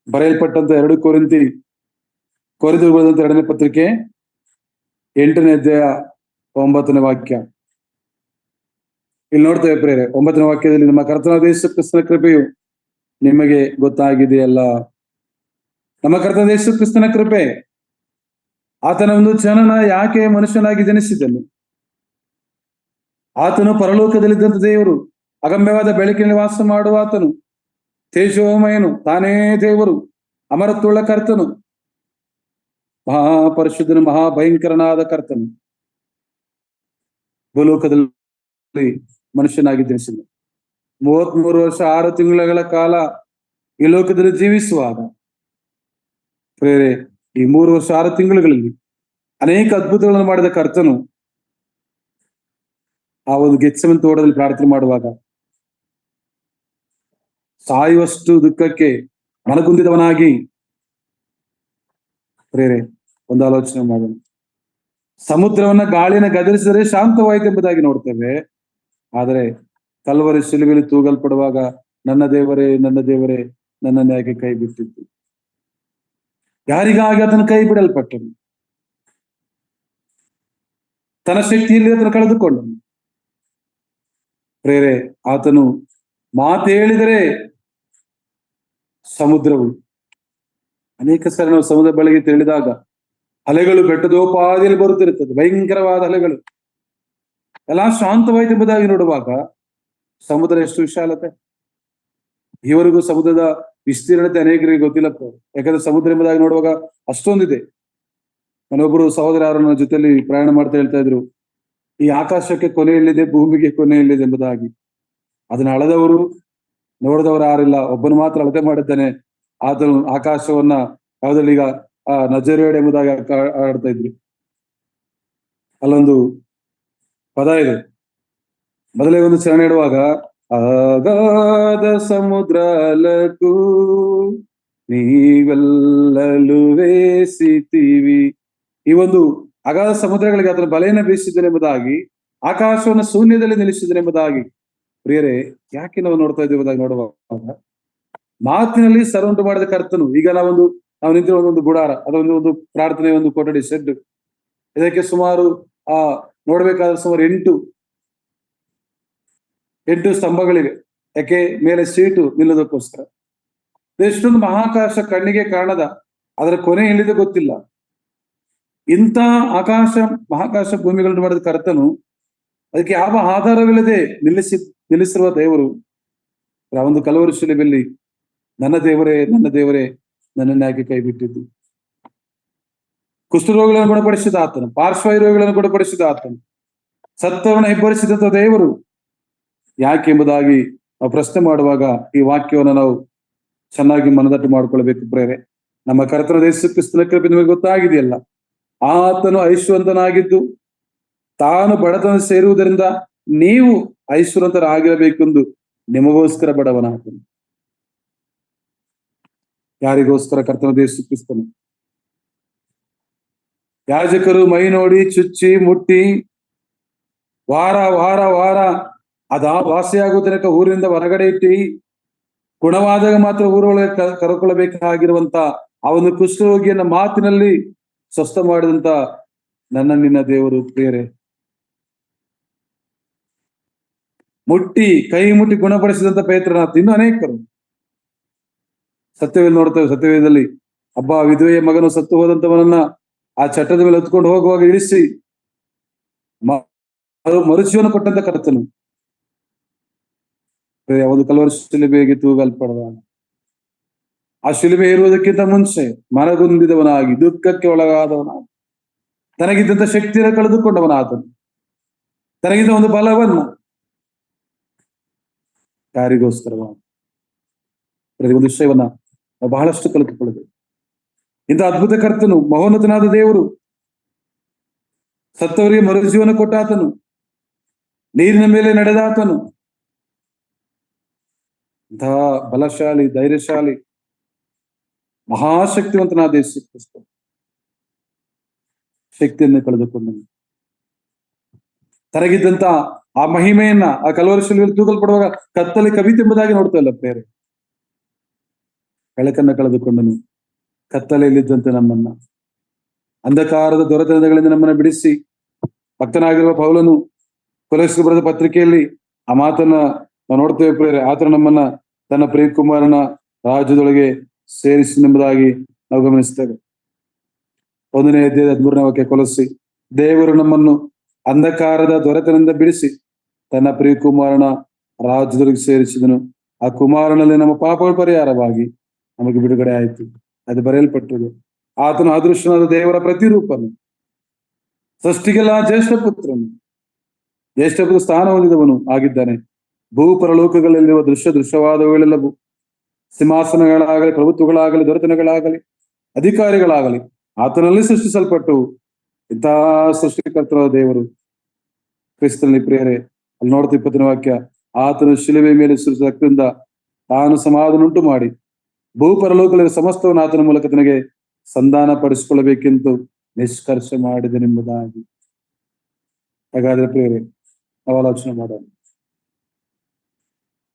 ಬರೆಯಲ್ಪಟ್ಟಂತ 2 ಕೊರಿಂಥರಿಗೆ ಬರೆದಂತ 2ನೇ ಪತ್ರಿಕೆ 8ನೇ ಅಧ್ಯಾಯ 9ನೇ ವಾಕ್ಯ ಇಲ್ಲಿ ನೋಡ್ತೇವೆ ಪ್ರೇರೆ. 9ನೇ ವಾಕ್ಯದಲ್ಲಿ, ನಮ್ಮ ಕರ್ತನಾದ ಯೇಸು ಕ್ರಿಸ್ತನ ಕೃಪೆಯು ನಿಮಗೆ ಗೊತ್ತಾಗಿದೆಯಲ್ಲ. ನಮ್ಮ ಕರ್ತನಾದ ಯೇಸು ಕ್ರಿಸ್ತನ ಕೃಪೆ, ಆತನ ಒಂದು ಜನನ ಯಾಕೆ ಮನುಷ್ಯನಾಗಿ ಜನಿಸಿದನು. ಆತನು ಪರಲೋಕದಲ್ಲಿದ್ದಂತ ದೇವರು, ಅಗಮ್ಯವಾದ ಬೆಳಕಿನಲ್ಲಿ ವಾಸ ಮಾಡುವ ಆತನು, ತೇಜೋಮಯನು, ತಾನೇ ದೇವರು, ಅಮರತ್ವವುಳ್ಳ ಕರ್ತನು, ಮಹಾಪರಿಶುದ್ಧನು, ಮಹಾಭಯಂಕರನಾದ ಕರ್ತನು ಭೂಲೋಕದಲ್ಲಿ ಮನುಷ್ಯನಾಗಿ ಜನಿಸಿದ. 33 ವರ್ಷ 6 ತಿಂಗಳ ಕಾಲ ಈ ಲೋಕದಲ್ಲಿ ಜೀವಿಸುವಾಗ ಪ್ರೇರೆ, ಈ 3 ವರ್ಷ 6 ತಿಂಗಳುಗಳಲ್ಲಿ ಅನೇಕ ಅದ್ಭುತಗಳನ್ನು ಮಾಡಿದ ಕರ್ತನು ಆ ಒಂದು ಗೆತ್ಸೆಮನೆ ತೋಟದಲ್ಲಿ ಪ್ರಾರ್ಥನೆ ಮಾಡುವಾಗ ಸಾಯುವಷ್ಟು ದುಃಖಕ್ಕೆ ಮನಗುಂದಿದವನಾಗಿ ಪ್ರೇರೆ ಒಂದು ಆಲೋಚನೆ ಮಾಡೋಣ. ಸಮುದ್ರವನ್ನ ಗಾಳಿನ ಗದರಿಸಿದರೆ ಶಾಂತವಾಯಿತು ಎಂಬುದಾಗಿ ನೋಡ್ತೇವೆ. ಆದರೆ ಕಲ್ವರಿ ಶಿಲುಬೆಯಲ್ಲಿ ತೂಗಲ್ಪಡುವಾಗ ನನ್ನ ದೇವರೇ ನನ್ನನ್ನು ಯಾಕೆ ಕೈ ಬಿಟ್ಟಿದ್ದು? ಯಾರಿಗಾಗಿ ಆತನ ಕೈ ಬಿಡಲ್ಪಟ್ಟನು? ತನ್ನ ಶಕ್ತಿಯಲ್ಲಿ ಆತನು ಕಳೆದುಕೊಂಡನು. ಪ್ರೇರೆ, ಆತನು ಮಾತೇಳಿದರೆ ಸಮುದ್ರವು, ಅನೇಕ ಸಲ ನಾವು ಸಮುದ್ರ ಬಳಿಗೆ ತಿಳಿದಾಗ ಅಲೆಗಳು ಬೆಟ್ಟದೋಪಾದಿಯಲ್ಲಿ ಬರುತ್ತಿರುತ್ತದೆ, ಭಯಂಕರವಾದ ಅಲೆಗಳು. ಎಲ್ಲ ಶಾಂತವಾಯಿತು ಎಂಬುದಾಗಿ ನೋಡುವಾಗ ಸಮುದ್ರ ಎಷ್ಟು ವಿಶಾಲತೆ! ಈವರೆಗೂ ಸಮುದ್ರದ ವಿಸ್ತೀರ್ಣತೆ ಅನೇಕರಿಗೆ ಗೊತ್ತಿಲ್ಲಪ್ಪ. ಯಾಕಂದ್ರೆ ಸಮುದ್ರ ಎಂಬುದಾಗಿ ನೋಡುವಾಗ ಅಷ್ಟೊಂದಿದೆ. ನಾನೊಬ್ಬರು ಸಹೋದರರ ನನ್ನ ಜೊತೆಯಲ್ಲಿ ಪ್ರಯಾಣ ಮಾಡ್ತಾ ಹೇಳ್ತಾ ಇದ್ರು, ಈ ಆಕಾಶಕ್ಕೆ ಕೊನೆ ಎಲ್ಲಿದೆ, ಭೂಮಿಗೆ ಕೊನೆ ಎಲ್ಲಿದೆ ಎಂಬುದಾಗಿ. ಅದನ್ನ ಅಳದವರು ನೋಡಿದವರು ಯಾರಿಲ್ಲ, ಒಬ್ಬನು ಮಾತ್ರ ಅಳತೆ ಮಾಡಿದ್ದಾನೆ. ಆತನು ಆಕಾಶವನ್ನ ಯಾವುದ್ರಲ್ಲಿ ಈಗ ನಜರೇಡ್ ಎಂಬುದಾಗಿ ಆಡ್ತಾ ಇದ್ರು. ಅಲ್ಲೊಂದು ಪದ ಇದೆ, ಮೊದಲೇ ಒಂದು ಚರಣ ಇಡುವಾಗ, ಅಗಾಧ ಸಮುದ್ರಲಕ್ಕೂ ನೀವೆಲ್ಲಲು ವೇಸಿತೀವಿ. ಈ ಒಂದು ಅಗಾಧ ಸಮುದ್ರಗಳಿಗೆ ಅದರ ಬಲೆಯನ್ನು ಬೀಸಿದನೆಂಬುದಾಗಿ, ಆಕಾಶವನ್ನು ಶೂನ್ಯದಲ್ಲಿ ನಿಲ್ಲಿಸಿದನೆಂಬುದಾಗಿ. ಪ್ರಿಯರೇ, ಯಾಕೆ ನಾವು ನೋಡ್ತಾ ಇದ್ದೇವೆ ಎಂಬುದಾಗಿ ನೋಡುವಾಗ ಮಾತಿನಲ್ಲಿ ಸರೌಂಟು ಮಾಡಿದ ಕರ್ತನು. ಈಗ ನಾವು ನಿಂತಿರುವ ಒಂದು ಗುಡಾರ, ಅದೊಂದು ಒಂದು ಪ್ರಾರ್ಥನೆ, ಒಂದು ಕೊಠಡಿ, ಶೆಡ್. ಇದಕ್ಕೆ ಸುಮಾರು ನೋಡ್ಬೇಕಾದ್ರೆ ಸುಮಾರು 8 ಸ್ತಂಭಗಳಿವೆ. ಯಾಕೆ? ಮೇಲೆ ಸೀಟು ನಿಲ್ಲೋದಕ್ಕೋಸ್ಕರ. ಎಷ್ಟೊಂದು ಮಹಾಕಾಶ ಕಣ್ಣಿಗೆ ಕಾಣದ, ಅದರ ಕೊನೆ ಎಲ್ಲಿದೆ ಗೊತ್ತಿಲ್ಲ. ಇಂಥ ಮಹಾಕಾಶ ಭೂಮಿಗಳನ್ನು ಮಾಡಿದ ಕರ್ತನು ಅದಕ್ಕೆ ಯಾವ ಆಧಾರವಿಲ್ಲದೆ ನಿಲ್ಲಿಸಿರುವ ದೇವರು ಆ ಒಂದು ಕಲ್ವರಿ ಶಿಲುಬೆಯಲ್ಲಿ ನನ್ನ ದೇವರೇ ನನ್ನನ್ನು ಯಾಕೆ ಕೈ ಬಿಟ್ಟಿದ್ದು? ಕುಷ್ಠರೋಗಿಗಳನ್ನು ಗುಣಪಡಿಸಿದ ಆತನು, ಪಾರ್ಶ್ವರೋಗಿಗಳನ್ನು ಗುಣಪಡಿಸಿದ ಆತನು, ಸತ್ತವರನ್ನು ಹೆಬ್ಬರಿಸಿದಂತ ದೇವರು ಯಾಕೆ ಎಂಬುದಾಗಿ ನಾವು ಪ್ರಶ್ನೆ ಮಾಡುವಾಗ ಈ ವಾಕ್ಯವನ್ನು ನಾವು ಚೆನ್ನಾಗಿ ಮನದಟ್ಟು ಮಾಡಿಕೊಳ್ಬೇಕು. ಪ್ರೇರೆ, ನಮ್ಮ ಕರ್ತನ ಯೇಸು ಕ್ರಿಸ್ತನ ಕೃಪೆ ನಿಮಗೆ ಗೊತ್ತಾಗಿದೆಯಲ್ಲ. ಆತನು ಐಶ್ವರ್ಯವಂತನಾಗಿದ್ದು ತಾನು ಬಡತನ ಸೇರುವುದರಿಂದ ನೀವು ಐಶ್ವರ್ಯವಂತರಾಗಿರಬೇಕೆಂದು ನಿಮಗೋಸ್ಕರ ಬಡವನಾತನು. ಯಾರಿಗೋಸ್ಕರ? ಕರ್ತನ ಯೇಸು ಕ್ರಿಸ್ತನು. ಯಾಜಕರು ಮೈ ನೋಡಿ ಚುಚ್ಚಿ ಮುಟ್ಟಿ ವಾರ ವಾಸಿಯಾಗುವ ತನಕ ಊರಿನಿಂದ ಹೊರಗಡೆ ಇಟ್ಟಿ ಗುಣವಾದಾಗ ಮಾತ್ರ ಊರೊಳಗೆ ಕರ್ಕೊಳ್ಳಬೇಕಾಗಿರುವಂತ ಆ ಒಂದು ಕುಷ್ಠರೋಗಿಯನ್ನ ಮಾತಿನಲ್ಲಿ ಸ್ವಸ್ಥ ಮಾಡಿದಂತ ನಿನ್ನ ದೇವರು. ಪ್ರಿಯರೇ, ಕೈ ಮುಟ್ಟಿ ಗುಣಪಡಿಸಿದಂತ ಪೇತ್ರನಾಥ, ಇನ್ನು ಅನೇಕರು ಸತ್ಯವೇದ ನೋಡ್ತೇವೆ. ಸತ್ಯವೇದದಲ್ಲಿ ವಿಧವೆಯ ಮಗನು ಸತ್ತು ಹೋದಂತವನನ್ನ ಆ ಚಟ್ಟದ ಮೇಲೆ ಹೊತ್ಕೊಂಡು ಹೋಗುವಾಗ ಇಳಿಸಿ ಮರುಜೀವನ ಕೊಟ್ಟಂತ ಕರ್ತನು. ಒಂದು ಕಲ್ವರಿ ಶಿಲುಬೆಗೆ ತೂಗಲ್ಪಡುವಾಗ ಆ ಶಿಲುಬೆ ಇರುವುದಕ್ಕಿಂತ ಮುಂಚೆ ಮನಗುಂದಿದವನಾಗಿ, ದುಃಖಕ್ಕೆ ಒಳಗಾದವನಾಗಿ, ತನಗಿದ್ದಂತ ಶಕ್ತಿಯನ್ನು ಕಳೆದುಕೊಂಡವನಾದನು. ತನಗಿದ್ದ ಒಂದು ಬಲವನ್ನ ಯಾರಿಗೋಸ್ಕರವಾಗಿ? ಒಂದು ವಿಷಯವನ್ನ ನಾವು ಬಹಳಷ್ಟು ಕಲಿತುಕೊಳ್ಳಬೇಕು. ಇಂಥ ಅದ್ಭುತ ಕರ್ತನು, ಮಹೋನ್ನತನಾದ ದೇವರು, ಸತ್ತವರಿಗೆ ಮರುಜೀವನ ಕೊಟ್ಟಾತನು, ನೀರಿನ ಮೇಲೆ ನಡೆದಾತನು, ಇಂತಹ ಬಲಶಾಲಿ, ಧೈರ್ಯಶಾಲಿ, ಮಹಾಶಕ್ತಿವಂತನಾದ ಯೇಸು ಕ್ರಿಸ್ತ ಶಕ್ತಿಯನ್ನು ಕಳೆದುಕೊಂಡನು. ತನಗಿದ್ದಂತ ಆ ಮಹಿಮೆಯನ್ನ ಆ ಕಲ್ವರಿ ಶಿಲುಬೆಯಲ್ಲಿ ತೂಗಲ್ಪಡುವಾಗ ಕತ್ತಲೆ ಕವಿತೆ ಎಂಬುದಾಗಿ ನೋಡ್ತಾ ಇಲ್ಲ ಪ್ರೇರೆ. ಬೆಳಕನ್ನ ಕಳೆದುಕೊಂಡನು. ಕತ್ತಲೆಯಲ್ಲಿದ್ದಂತೆ ನಮ್ಮನ್ನ, ಅಂಧಕಾರದ ದೊರೆತನಗಳಿಂದ ನಮ್ಮನ್ನ ಬಿಡಿಸಿ, ಭಕ್ತನಾಗಿರುವ ಪೌಲನು ಕೊಲೊಸ್ಸೆಗೆ ಬರೆದ ಪತ್ರಿಕೆಯಲ್ಲಿ ಆ ಮಾತನ್ನ ನಾವು ನೋಡ್ತೇವೆ ಪ್ರೇರೆ. ಆತನು ನಮ್ಮನ್ನ ತನ್ನ ಪ್ರಿಯಕುಮಾರನ ರಾಜ್ಯದೊಳಗೆ ಸೇರಿಸಿದೆಂಬುದಾಗಿ ನಾವು ಗಮನಿಸ್ತೇವೆ. 1ನೇ ಅಧ್ಯಾಯದ 13ನೇ ವಾಕ್ಯ, ಕೊಲೊಸ್ಸೆ, ದೇವರು ನಮ್ಮನ್ನು ಅಂಧಕಾರದ ದೊರೆತನದಿಂದ ಬಿಡಿಸಿ ತನ್ನ ಪ್ರಿಯಕುಮಾರನ ರಾಜ್ಯದೊಳಗೆ ಸೇರಿಸಿದನು. ಆ ಕುಮಾರನಲ್ಲಿ ನಮ್ಮ ಪಾಪಗಳ ಪರಿಹಾರವಾಗಿ ನಮಗೆ ಬಿಡುಗಡೆ ಆಯಿತು. ಅದು ಬರೆಯಲ್ಪಟ್ಟದು. ಆತನು ಅದೃಷ್ಟನಾದ ದೇವರ ಪ್ರತಿರೂಪನು, ಸೃಷ್ಟಿಗೆಲ್ಲ ಜ್ಯೇಷ್ಠ ಪುತ್ರ ಸ್ಥಾನ ಹೊಂದಿದವನು ಆಗಿದ್ದಾನೆ. ಭೂಪರಲೋಕಗಳಲ್ಲಿರುವ ದೃಶ್ಯವಾದವುಗಳೆಲ್ಲವೂ, ಸಿಂಹಾಸನಗಳಾಗಲಿ, ಪ್ರಭುತ್ವಗಳಾಗಲಿ, ದೊರೆತನಗಳಾಗಲಿ, ಅಧಿಕಾರಿಗಳಾಗಲಿ ಆತನಲ್ಲಿ ಸೃಷ್ಟಿಸಲ್ಪಟ್ಟು ಇಂಥ ಸೃಷ್ಟಿಕರ್ತರಾದ ದೇವರು ಕ್ರಿಸ್ತನಲ್ಲಿ ಪ್ರಿಯರೇ, ಅಲ್ಲಿ ನೋಡ್ತಾ 20ನೇ ವಾಕ್ಯ, ಆತನು ಶಿಲುಬೆ ಮೇಲೆ ಸುರಿಸಿದ ರಕ್ತದಿಂದ ತಾನು ಸಮಾಧಾನ ಉಂಟು ಮಾಡಿ ಭೂಪರಲೋಕದಲ್ಲಿ ಸಮಸ್ತವನ್ನು ಆತನ ಮೂಲಕ ತನಗೆ ಸಂಧಾನ ಪಡಿಸಿಕೊಳ್ಳಬೇಕೆಂದು ನಿಷ್ಕರ್ಷ ಮಾಡಿದನೆಂಬುದಾಗಿ. ಹಾಗಾದ್ರೆ ಪ್ರಿಯರೇ, ನಾವು ಆಲೋಚನೆ ಮಾಡೋಣ.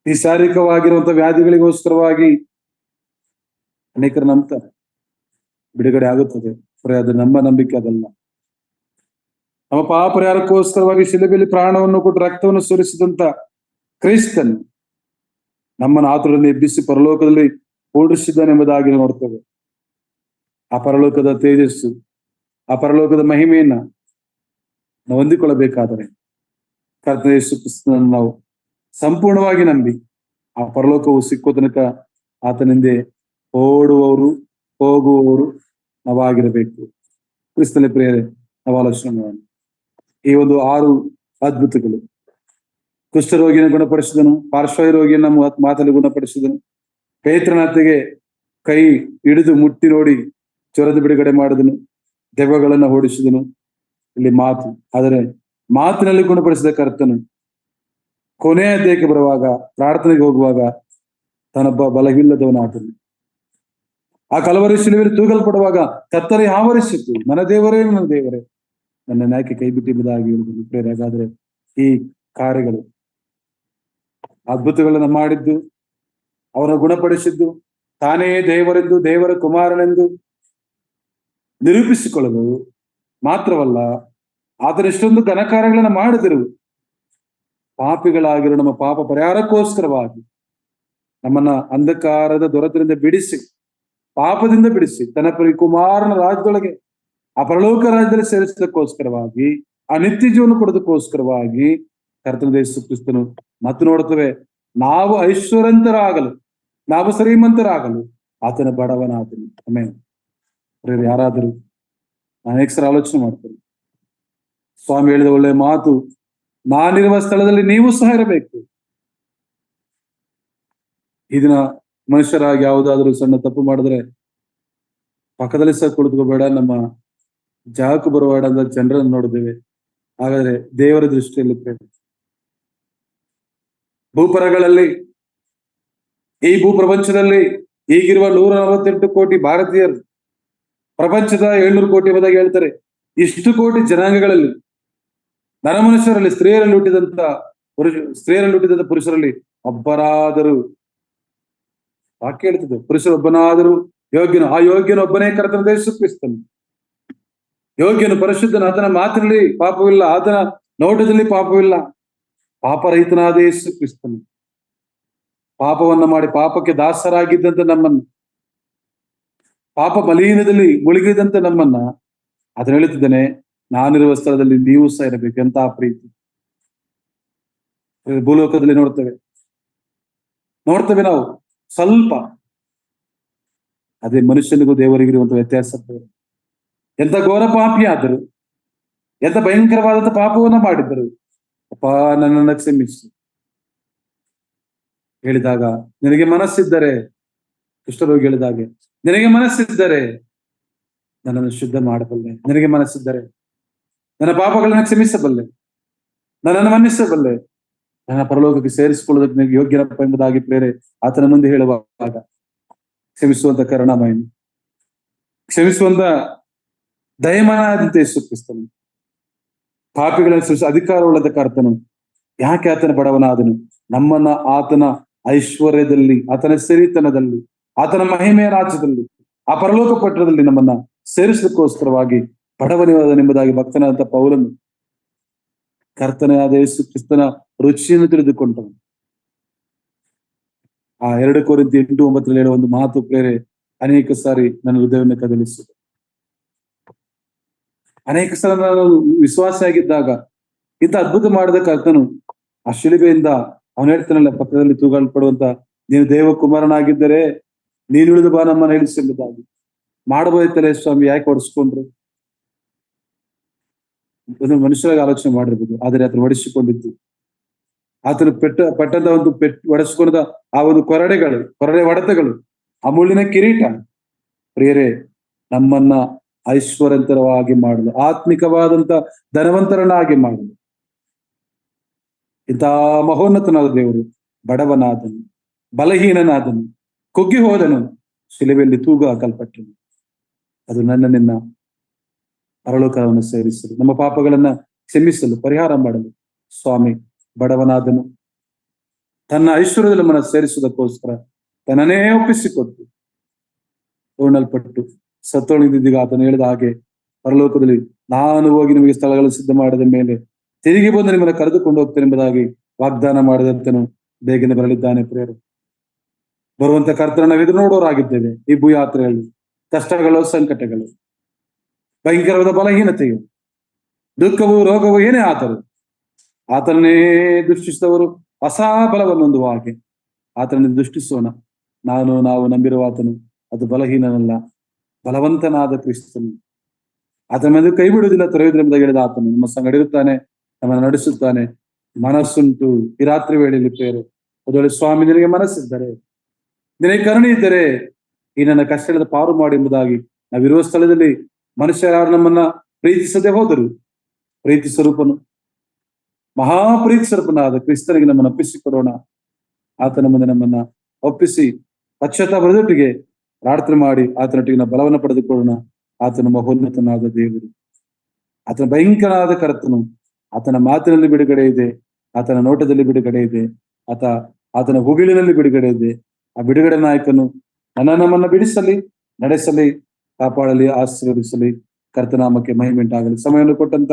ಈ ಶಾರೀರಿಕವಾಗಿರುವಂತಹ ವ್ಯಾಧಿಗಳಿಗೋಸ್ಕರವಾಗಿ ಅನೇಕರು ನಂಬ್ತಾರೆ, ಬಿಡುಗಡೆ ಆಗುತ್ತದೆ. ಅದು ನಮ್ಮ ನಂಬಿಕೆ ಅದಲ್ಲ. ನಮ್ಮ ಪಾಪ ಪರಿಹಾರಕ್ಕೋಸ್ಕರವಾಗಿ ಶಿಲುಬೆಯಲ್ಲಿ ಪ್ರಾಣವನ್ನು ಕೊಟ್ಟು ರಕ್ತವನ್ನು ಸುರಿಸಿದಂತ ಕ್ರಿಸ್ತನ್ ನಮ್ಮನ್ನು ಆತುರದಿಂದ ಎಬ್ಬಿಸಿ ಪರಲೋಕದಲ್ಲಿ ಕೂಡಿಸಿದ್ದಾನೆಂಬುದಾಗಿ ನೋಡ್ತೇವೆ. ಆ ಪರಲೋಕದ ತೇಜಸ್ಸು, ಆ ಪರಲೋಕದ ಮಹಿಮೆಯನ್ನ ನಾವು ಹೊಂದಿಕೊಳ್ಳಬೇಕಾದರೆ ಕರ್ತನ ಯೇಸು ಕ್ರಿಸ್ತನನ್ನು ನಾವು ಸಂಪೂರ್ಣವಾಗಿ ನಂಬಿ ಆ ಪರಲೋಕವು ಸಿಕ್ಕೋ ತನಕ ಆತನಿಂದೆ ಓಡುವವರು ಹೋಗುವವರು ನಾವಾಗಿರಬೇಕು. ಕ್ರಿಸ್ತನ ಪ್ರಿಯರೇ, ನಾವು ಆಲೋಚನೆ ಮಾಡೋಣ. ಈ ಒಂದು 6 ಅದ್ಭುತಗಳು, ಕುಷ್ಠರೋಗಿಯನ್ನು ಗುಣಪಡಿಸಿದನು, ಪಾರ್ಶ್ವ ರೋಗಿಯನ್ನು ಮಾತಲ್ಲಿ ಗುಣಪಡಿಸಿದನು, ಪೇತ್ರನತೆಗೆ ಕೈ ಹಿಡಿದು ಮುಟ್ಟಿ ನೋಡಿ ಜ್ವರದ ಬಿಡುಗಡೆ ಮಾಡಿದನು, ದೆವ್ವಗಳನ್ನ ಓಡಿಸಿದನು. ಇಲ್ಲಿ ಮಾತು, ಆದರೆ ಮಾತಿನಲ್ಲಿ ಗುಣಪಡಿಸಿದ ಕರ್ತನು ಕೊನೆಯ ಅಧ್ಯಾಯಕ್ಕೆ ಬರುವಾಗ, ಪ್ರಾರ್ಥನೆಗೆ ಹೋಗುವಾಗ ತನ್ನೊಬ್ಬ ಬಲವಿಲ್ಲದವನಾದನು. ಆ ಕಲವರಿ ಶಿಲುಬೆಯಲ್ಲಿ ತೂಗಲ್ಪಡುವಾಗ ಕತ್ತರಿ ಆವರಿಸಿತು. ನನ್ನ ದೇವರೇ, ನನ್ನ ದೇವರೇ, ನನ್ನ ನ್ಯಾಯಕ್ಕೆ ಕೈ ಬಿಟ್ಟಿರುವುದಾಗಿ ಹೇಳಿದನು. ಪ್ರೇರೆ, ಹಾಗಾದ್ರೆ ಈ ಕಾರ್ಯಗಳು, ಅದ್ಭುತಗಳನ್ನ ಮಾಡಿದ್ದು, ಅವರನ್ನು ಗುಣಪಡಿಸಿದ್ದು, ತಾನೇ ದೇವರೆಂದು, ದೇವರ ಕುಮಾರನೆಂದು ನಿರೂಪಿಸಿಕೊಳ್ಳಲು ಮಾತ್ರವಲ್ಲ, ಆತನ ಎಷ್ಟೊಂದು ಘನಕಾರ್ಯಗಳನ್ನ ಮಾಡಿದರು. ಪಾಪಿಗಳಾಗಿರೋ ನಮ್ಮ ಪಾಪ ಪರಿಹಾರಕ್ಕೋಸ್ಕರವಾಗಿ ನಮ್ಮನ್ನ ಅಂಧಕಾರದ ದೊರೆತದಿಂದ ಬಿಡಿಸಿ, ಪಾಪದಿಂದ ಬಿಡಿಸಿ ತನ್ನ ಕುಮಾರನ ರಾಜ್ಯದೊಳಗೆ, ಆ ಪರಲೋಕ ರಾಜ್ಯದಲ್ಲಿ ಸೇರಿಸೋದಕ್ಕೋಸ್ಕರವಾಗಿ, ಆ ನಿತ್ಯ ಜೀವನ ಕೊಡೋದಕ್ಕೋಸ್ಕರವಾಗಿ ಕರ್ತನ ಯೇಸು ಕ್ರಿಸ್ತನು ಮತ್ತು ನೋಡುತ್ತೇವೆ, ನಾವು ಐಶ್ವರ್ಯಂತರಾಗಲು, ನಾವು ಶ್ರೀಮಂತರಾಗಲು ಆತನ ಬಡವನಾದನು. ಆಮೇಲೆ ಯಾರಾದರೂ ಅನೇಕ ಸಲ ಆಲೋಚನೆ ಮಾಡ್ತೇನೆ, ಸ್ವಾಮಿ ಹೇಳಿದ ಒಳ್ಳೆಯ ಮಾತು, ನಾನಿರುವ ಸ್ಥಳದಲ್ಲಿ ನೀವು ಸಹ ಇರಬೇಕು. ಈ ದಿನ ಮನುಷ್ಯರಾಗಿ ಯಾವುದಾದ್ರೂ ಸಣ್ಣ ತಪ್ಪು ಮಾಡಿದ್ರೆ ಪಕ್ಕದಲ್ಲಿ ಸಹ ಕುಳಿತುಕೋಬೇಡ, ನಮ್ಮ ಜಾಗಕ್ಕೂ ಬರಬೇಡ ಅಂತ ಜನರನ್ನು ನೋಡಿದ್ದೇವೆ. ಹಾಗಾದ್ರೆ ದೇವರ ದೃಷ್ಟಿಯಲ್ಲಿ ಭೂಪರಗಳಲ್ಲಿ, ಈ ಭೂಪ್ರಪಂಚದಲ್ಲಿ ಈಗಿರುವ 148 ಕೋಟಿ ಭಾರತೀಯರು, ಪ್ರಪಂಚದ 700 ಕೋಟಿ ಎಂಬುದಾಗಿ ಹೇಳ್ತಾರೆ. ಇಷ್ಟು ಕೋಟಿ ಜನಾಂಗಗಳಲ್ಲಿ, ನರಮನುಷ್ಯರಲ್ಲಿ, ಸ್ತ್ರೀಯರಲ್ಲಿ ಹುಟ್ಟಿದಂತ ಪುರುಷರಲ್ಲಿ ಒಬ್ಬರಾದರೂ, ವಾಕ್ಯ ಹೇಳ್ತಿದ್ದೆ, ಪುರುಷರೊಬ್ಬನಾದರೂ ಯೋಗ್ಯನು, ಆ ಯೋಗ್ಯನು ಒಬ್ಬನೇ ಕರ್ತನ ಯೇಸು ಕ್ರಿಸ್ತನು. ಯೋಗ್ಯನು, ಪರಿಶುದ್ಧನು, ಆತನ ಮಾತಿನಲ್ಲಿ ಪಾಪವಿಲ್ಲ, ಆತನ ನೋಟದಲ್ಲಿ ಪಾಪವಿಲ್ಲ, ಪಾಪರಹಿತನಾದ ಯೇಸು ಕ್ರಿಸ್ತನು. ಪಾಪವನ್ನ ಮಾಡಿ ಪಾಪಕ್ಕೆ ದಾಸರಾಗಿದ್ದಂತ ನಮ್ಮನ್ನು, ಪಾಪ ಮಲೀನದಲ್ಲಿ ಮುಳುಗಿದಂತೆ ನಮ್ಮನ್ನ ಅದನ್ನ ಹೇಳುತ್ತಿದ್ದೇನೆ, ನಾನಿರುವ ಸ್ಥಳದಲ್ಲಿ ನೀವು ಸಹ ಇರಬೇಕು. ಎಂತ ಪ್ರೀತಿ ಭೂಲೋಕದಲ್ಲಿ ನೋಡ್ತೇವೆ ನಾವು ಸ್ವಲ್ಪ. ಅದೇ ಮನುಷ್ಯನಿಗೂ ದೇವರಿಗಿರುವಂತ ವ್ಯತ್ಯಾಸ. ಎಂತ ಘೋರ ಪಾಪಿ ಆದರು, ಎಂತ ಭಯಂಕರವಾದಂತ ಪಾಪವನ್ನ ಮಾಡಿದ್ದರು. ಅಪ್ಪ, ನನ್ನನ್ನು ಕ್ಷಮಿಸು ಹೇಳಿದಾಗ, ನಿನಗೆ ಮನಸ್ಸಿದ್ದರೆ, ಕುಷ್ಠರೋಗಿ ಹೇಳಿದಾಗೆ, ನಿನಗೆ ಮನಸ್ಸಿದ್ದರೆ ನನ್ನನ್ನು ಶುದ್ಧ ಮಾಡಬಲ್ಲೆ, ನಿನಗೆ ಮನಸ್ಸಿದ್ದರೆ ನನ್ನ ಪಾಪಗಳನ್ನು ಕ್ಷಮಿಸಬಲ್ಲೆ, ನನ್ನನ್ನು ಮನ್ನಿಸಬಲ್ಲೆ, ನನ್ನ ಪರಲೋಕಕ್ಕೆ ಸೇರಿಸಿಕೊಳ್ಳೋದಕ್ಕೆ ನಿನಗೆ ಯೋಗ್ಯನಪ್ಪ ಎಂಬುದಾಗಿ ಪ್ರೇರೆ ಆತನ ಮುಂದೆ ಹೇಳುವಾಗ ಕ್ಷಮಿಸುವಂತ ಕರುಣಾಮಯನು, ಕ್ಷಮಿಸುವಂತ ದಯಮಾನದಂತೆ ಯೇಸು ಕ್ರಿಸ್ತನು, ಪಾಪಿಗಳನ್ನು ಸೃಷ್ಟಿ ಅಧಿಕಾರವುಳ್ಳದ ಕರ್ತನು ಯಾಕೆ ಆತನ ಬಡವನಾದನು? ನಮ್ಮನ್ನ ಆತನ ಐಶ್ವರ್ಯದಲ್ಲಿ, ಆತನ ಸಿರಿತನದಲ್ಲಿ, ಆತನ ಮಹಿಮೆಯ ರಾಜ್ಯದಲ್ಲಿ, ಆ ಪರಲೋಕ ಪಟ್ಟಣದಲ್ಲಿ ನಮ್ಮನ್ನ ಸೇರಿಸಲಿಕ್ಕೋಸ್ಕರವಾಗಿ ಬಡವನಿವಾದನೆಂಬುದಾಗಿ ಭಕ್ತನಾದಂತ ಪೌಲನು ಕರ್ತನಾದ ಯೇಸು ಕ್ರಿಸ್ತನ ರುಚಿಯನ್ನು ತಿಳಿದುಕೊಂಡನು. ಆ 2 ಕೊರಿಂಥಿ 8:9 ಹೇಳುವ ಒಂದು ಮಾತು ಪ್ರೇರೆ ಅನೇಕ ಸಾರಿ ನನ್ನ ಹೃದಯವನ್ನು ಕದಲಿಸಿದೆ. ಅನೇಕ ಸಲ ನಾನು ವಿಶ್ವಾಸಿಯಾಗಿದ್ದಾಗ ಇಂಥ ಅದ್ಭುತ ಮಾಡಿದ ಕರ್ತನು ಆ ಶಿಲುಬೆಯಿಂದ ಅವನು ಹೇಳ್ತಾನಲ್ಲ, ಪಕ್ಕದಲ್ಲಿ ತೂಗಲ್ಪಡುವಂತ, ನೀನು ದೇವಕುಮಾರನಾಗಿದ್ದರೆ ನೀನು ಉಳಿದು ಬಾ ನಮ್ಮನ್ನು ಹೇಳಿಸಿ ಎಂಬುದಾಗಿ. ಮಾಡಬಹುದಿತ್ತಲೇ ಸ್ವಾಮಿ, ಯಾಕೆ ಹೊಡಿಸ್ಕೊಂಡ್ರು? ಮನುಷ್ಯರಾಗಿ ಆಲೋಚನೆ ಮಾಡಿರ್ಬೋದು, ಆದರೆ ಆತನು ಹೊಡಿಸಿಕೊಂಡಿದ್ದು, ಆತನು ಪಟ್ಟದ ಒಂದು ಹೊಡೆಸ್ಕೊಂಡ ಆ ಒಂದು ಕೊರಡೆ ಹೊಡೆತಗಳು, ಆ ಮುಳ್ಳಿನ ಕಿರೀಟ ಪ್ರಿಯರೇ ನಮ್ಮನ್ನ ಐಶ್ವರ್ಯಂತರವಾಗಿ ಮಾಡಲು, ಆತ್ಮಿಕವಾದಂತ ಧನವಂತರನ್ನಾಗಿ ಮಾಡಲು. ಇಂಥ ಮಹೋನ್ನತನಾದ ದೇವರು ಬಡವನಾದನು, ಬಲಹೀನನಾದನು, ಕುಗ್ಗಿ ಹೋದನು, ಶಿಲುಬೆಯಲ್ಲಿ ತೂಗು ಹಾಕಲ್ಪಟ್ಟನು. ಅದು ನನ್ನ ನಿನ್ನ ಪರಲೋಕವನ್ನು ಸೇರಿಸಲು, ನಮ್ಮ ಪಾಪಗಳನ್ನ ಕ್ಷಮಿಸಲು, ಪರಿಹಾರ ಮಾಡಲು ಸ್ವಾಮಿ ಬಡವನಾದನು. ತನ್ನ ಐಶ್ವರ್ಯದಲ್ಲಿ ನಮ್ಮನ್ನು ಸೇರಿಸುವುದಕ್ಕೋಸ್ಕರ ತನ್ನನ್ನೇ ಒಪ್ಪಿಸಿಕೊಟ್ಟು ಪೂರ್ಣಲ್ಪಟ್ಟು ಸತ್ತೊಳಿದಿದ್ದೀಗ ಆತನು ಹೇಳಿದ ಹಾಗೆ ಪರಲೋಕದಲ್ಲಿ ನಾನು ಹೋಗಿ ನಿಮಗೆ ಸ್ಥಳಗಳನ್ನು ಸಿದ್ಧ ಮಾಡಿದ ಮೇಲೆ ತಿರುಗಿ ಬಂದು ನಿಮ್ಮನ್ನು ಕರೆದುಕೊಂಡು ಹೋಗ್ತೇನೆ ಎಂಬುದಾಗಿ ವಾಗ್ದಾನ ಮಾಡಿದಂತನು ಬೇಗನೆ ಬರಲಿದ್ದಾನೆ. ಪ್ರಿಯರು, ಬರುವಂತ ಕರ್ತನ ನಾವು ಎದುರು ನೋಡೋರಾಗಿದ್ದೇವೆ. ಈ ಭೂಯಾತ್ರೆಯಲ್ಲಿ ಕಷ್ಟಗಳು, ಸಂಕಟಗಳು, ಭಯಂಕರವಾದ ಬಲಹೀನತೆಯು, ದುಃಖವು, ರೋಗವು ಏನೇ ಆದರೂ ಆತನನ್ನೇ ದೃಷ್ಟಿಸಿದವರು ಹೊಸ ಬಲವನ್ನು ಹೊಂದುವ ಹಾಗೆ ಆತನನ್ನು ದೃಷ್ಟಿಸೋಣ. ನಾವು ನಂಬಿರುವ ಆತನು ಅದು ಬಲಹೀನನಲ್ಲ, ಬಲವಂತನಾದ ಕ್ರಿಸ್ತನು. ಆತನ ಮೇಲೆ ಕೈ ಬಿಡುವುದಿಲ್ಲ, ತೊರೆಯುವುದರಿಂದ ಹೇಳಿದ ಆತನು ನಮ್ಮ ಸಂಗಡ ಇರುತ್ತಾನೆ, ನಮ್ಮನ್ನು ನಡೆಸುತ್ತಾನೆ. ಮನಸ್ಸುಂಟು ಈ ರಾತ್ರಿ ವೇಳೆಯಲ್ಲಿ ಪ್ರೇರು ಅದೊಳ್ಳೆ ಸ್ವಾಮಿ, ನಿನಗೆ ಮನಸ್ಸಿದ್ದರೆ, ನಿನಗೆ ಕರುಣೆ ಇದ್ದರೆ ಈ ನನ್ನ ಕಷ್ಟದ ಪಾರು ಮಾಡಿ ಎಂಬುದಾಗಿ ನಾವಿರುವ ಸ್ಥಳದಲ್ಲಿ ಮನುಷ್ಯರು ನಮ್ಮನ್ನ ಪ್ರೀತಿಸದೆ ಹೋದರು, ಪ್ರೀತಿ ಸ್ವರೂಪನು, ಮಹಾಪ್ರೀತಿ ಸ್ವರೂಪನಾದ ಕ್ರಿಸ್ತನಿಗೆ ನಮ್ಮನ್ನು ಒಪ್ಪಿಸಿಕೊಡೋಣ. ಆತನ ಮುಂದೆ ನಮ್ಮನ್ನ ಒಪ್ಪಿಸಿ ಪಶ್ಚಾತ್ತಾಪದೊಟ್ಟಿಗೆ ಪ್ರಾರ್ಥನೆ ಮಾಡಿ ಆತನೊಟ್ಟಿಗೆ ನಾವು ಬಲವನ್ನು ಪಡೆದುಕೊಳ್ಳೋಣ. ಆತನ ಮಹೋನ್ನತನಾದ ದೇವರು, ಆತನ ಭಯಂಕರನಾದ ಕರ್ತನು. ಆತನ ಮಾತಿನಲ್ಲಿ ಬಿಡುಗಡೆ ಇದೆ, ಆತನ ನೋಟದಲ್ಲಿ ಬಿಡುಗಡೆ ಇದೆ, ಆತನ ಹುಗಿಲಿನಲ್ಲಿ ಬಿಡುಗಡೆ ಇದೆ. ಆ ಬಿಡುಗಡೆ ನಾಯಕನು ನಮ್ಮನ್ನ ಬಿಡಿಸಲಿ, ನಡೆಸಲಿ, ಕಾಪಾಡಲಿ, ಆಶೀರ್ವದಿಸಲಿ. ಕರ್ತನಾಮಕ್ಕೆ ಮಹಿಮೆ ಉಂಟಾಗಲಿ. ಸಮಯವನ್ನು ಕೊಟ್ಟಂತ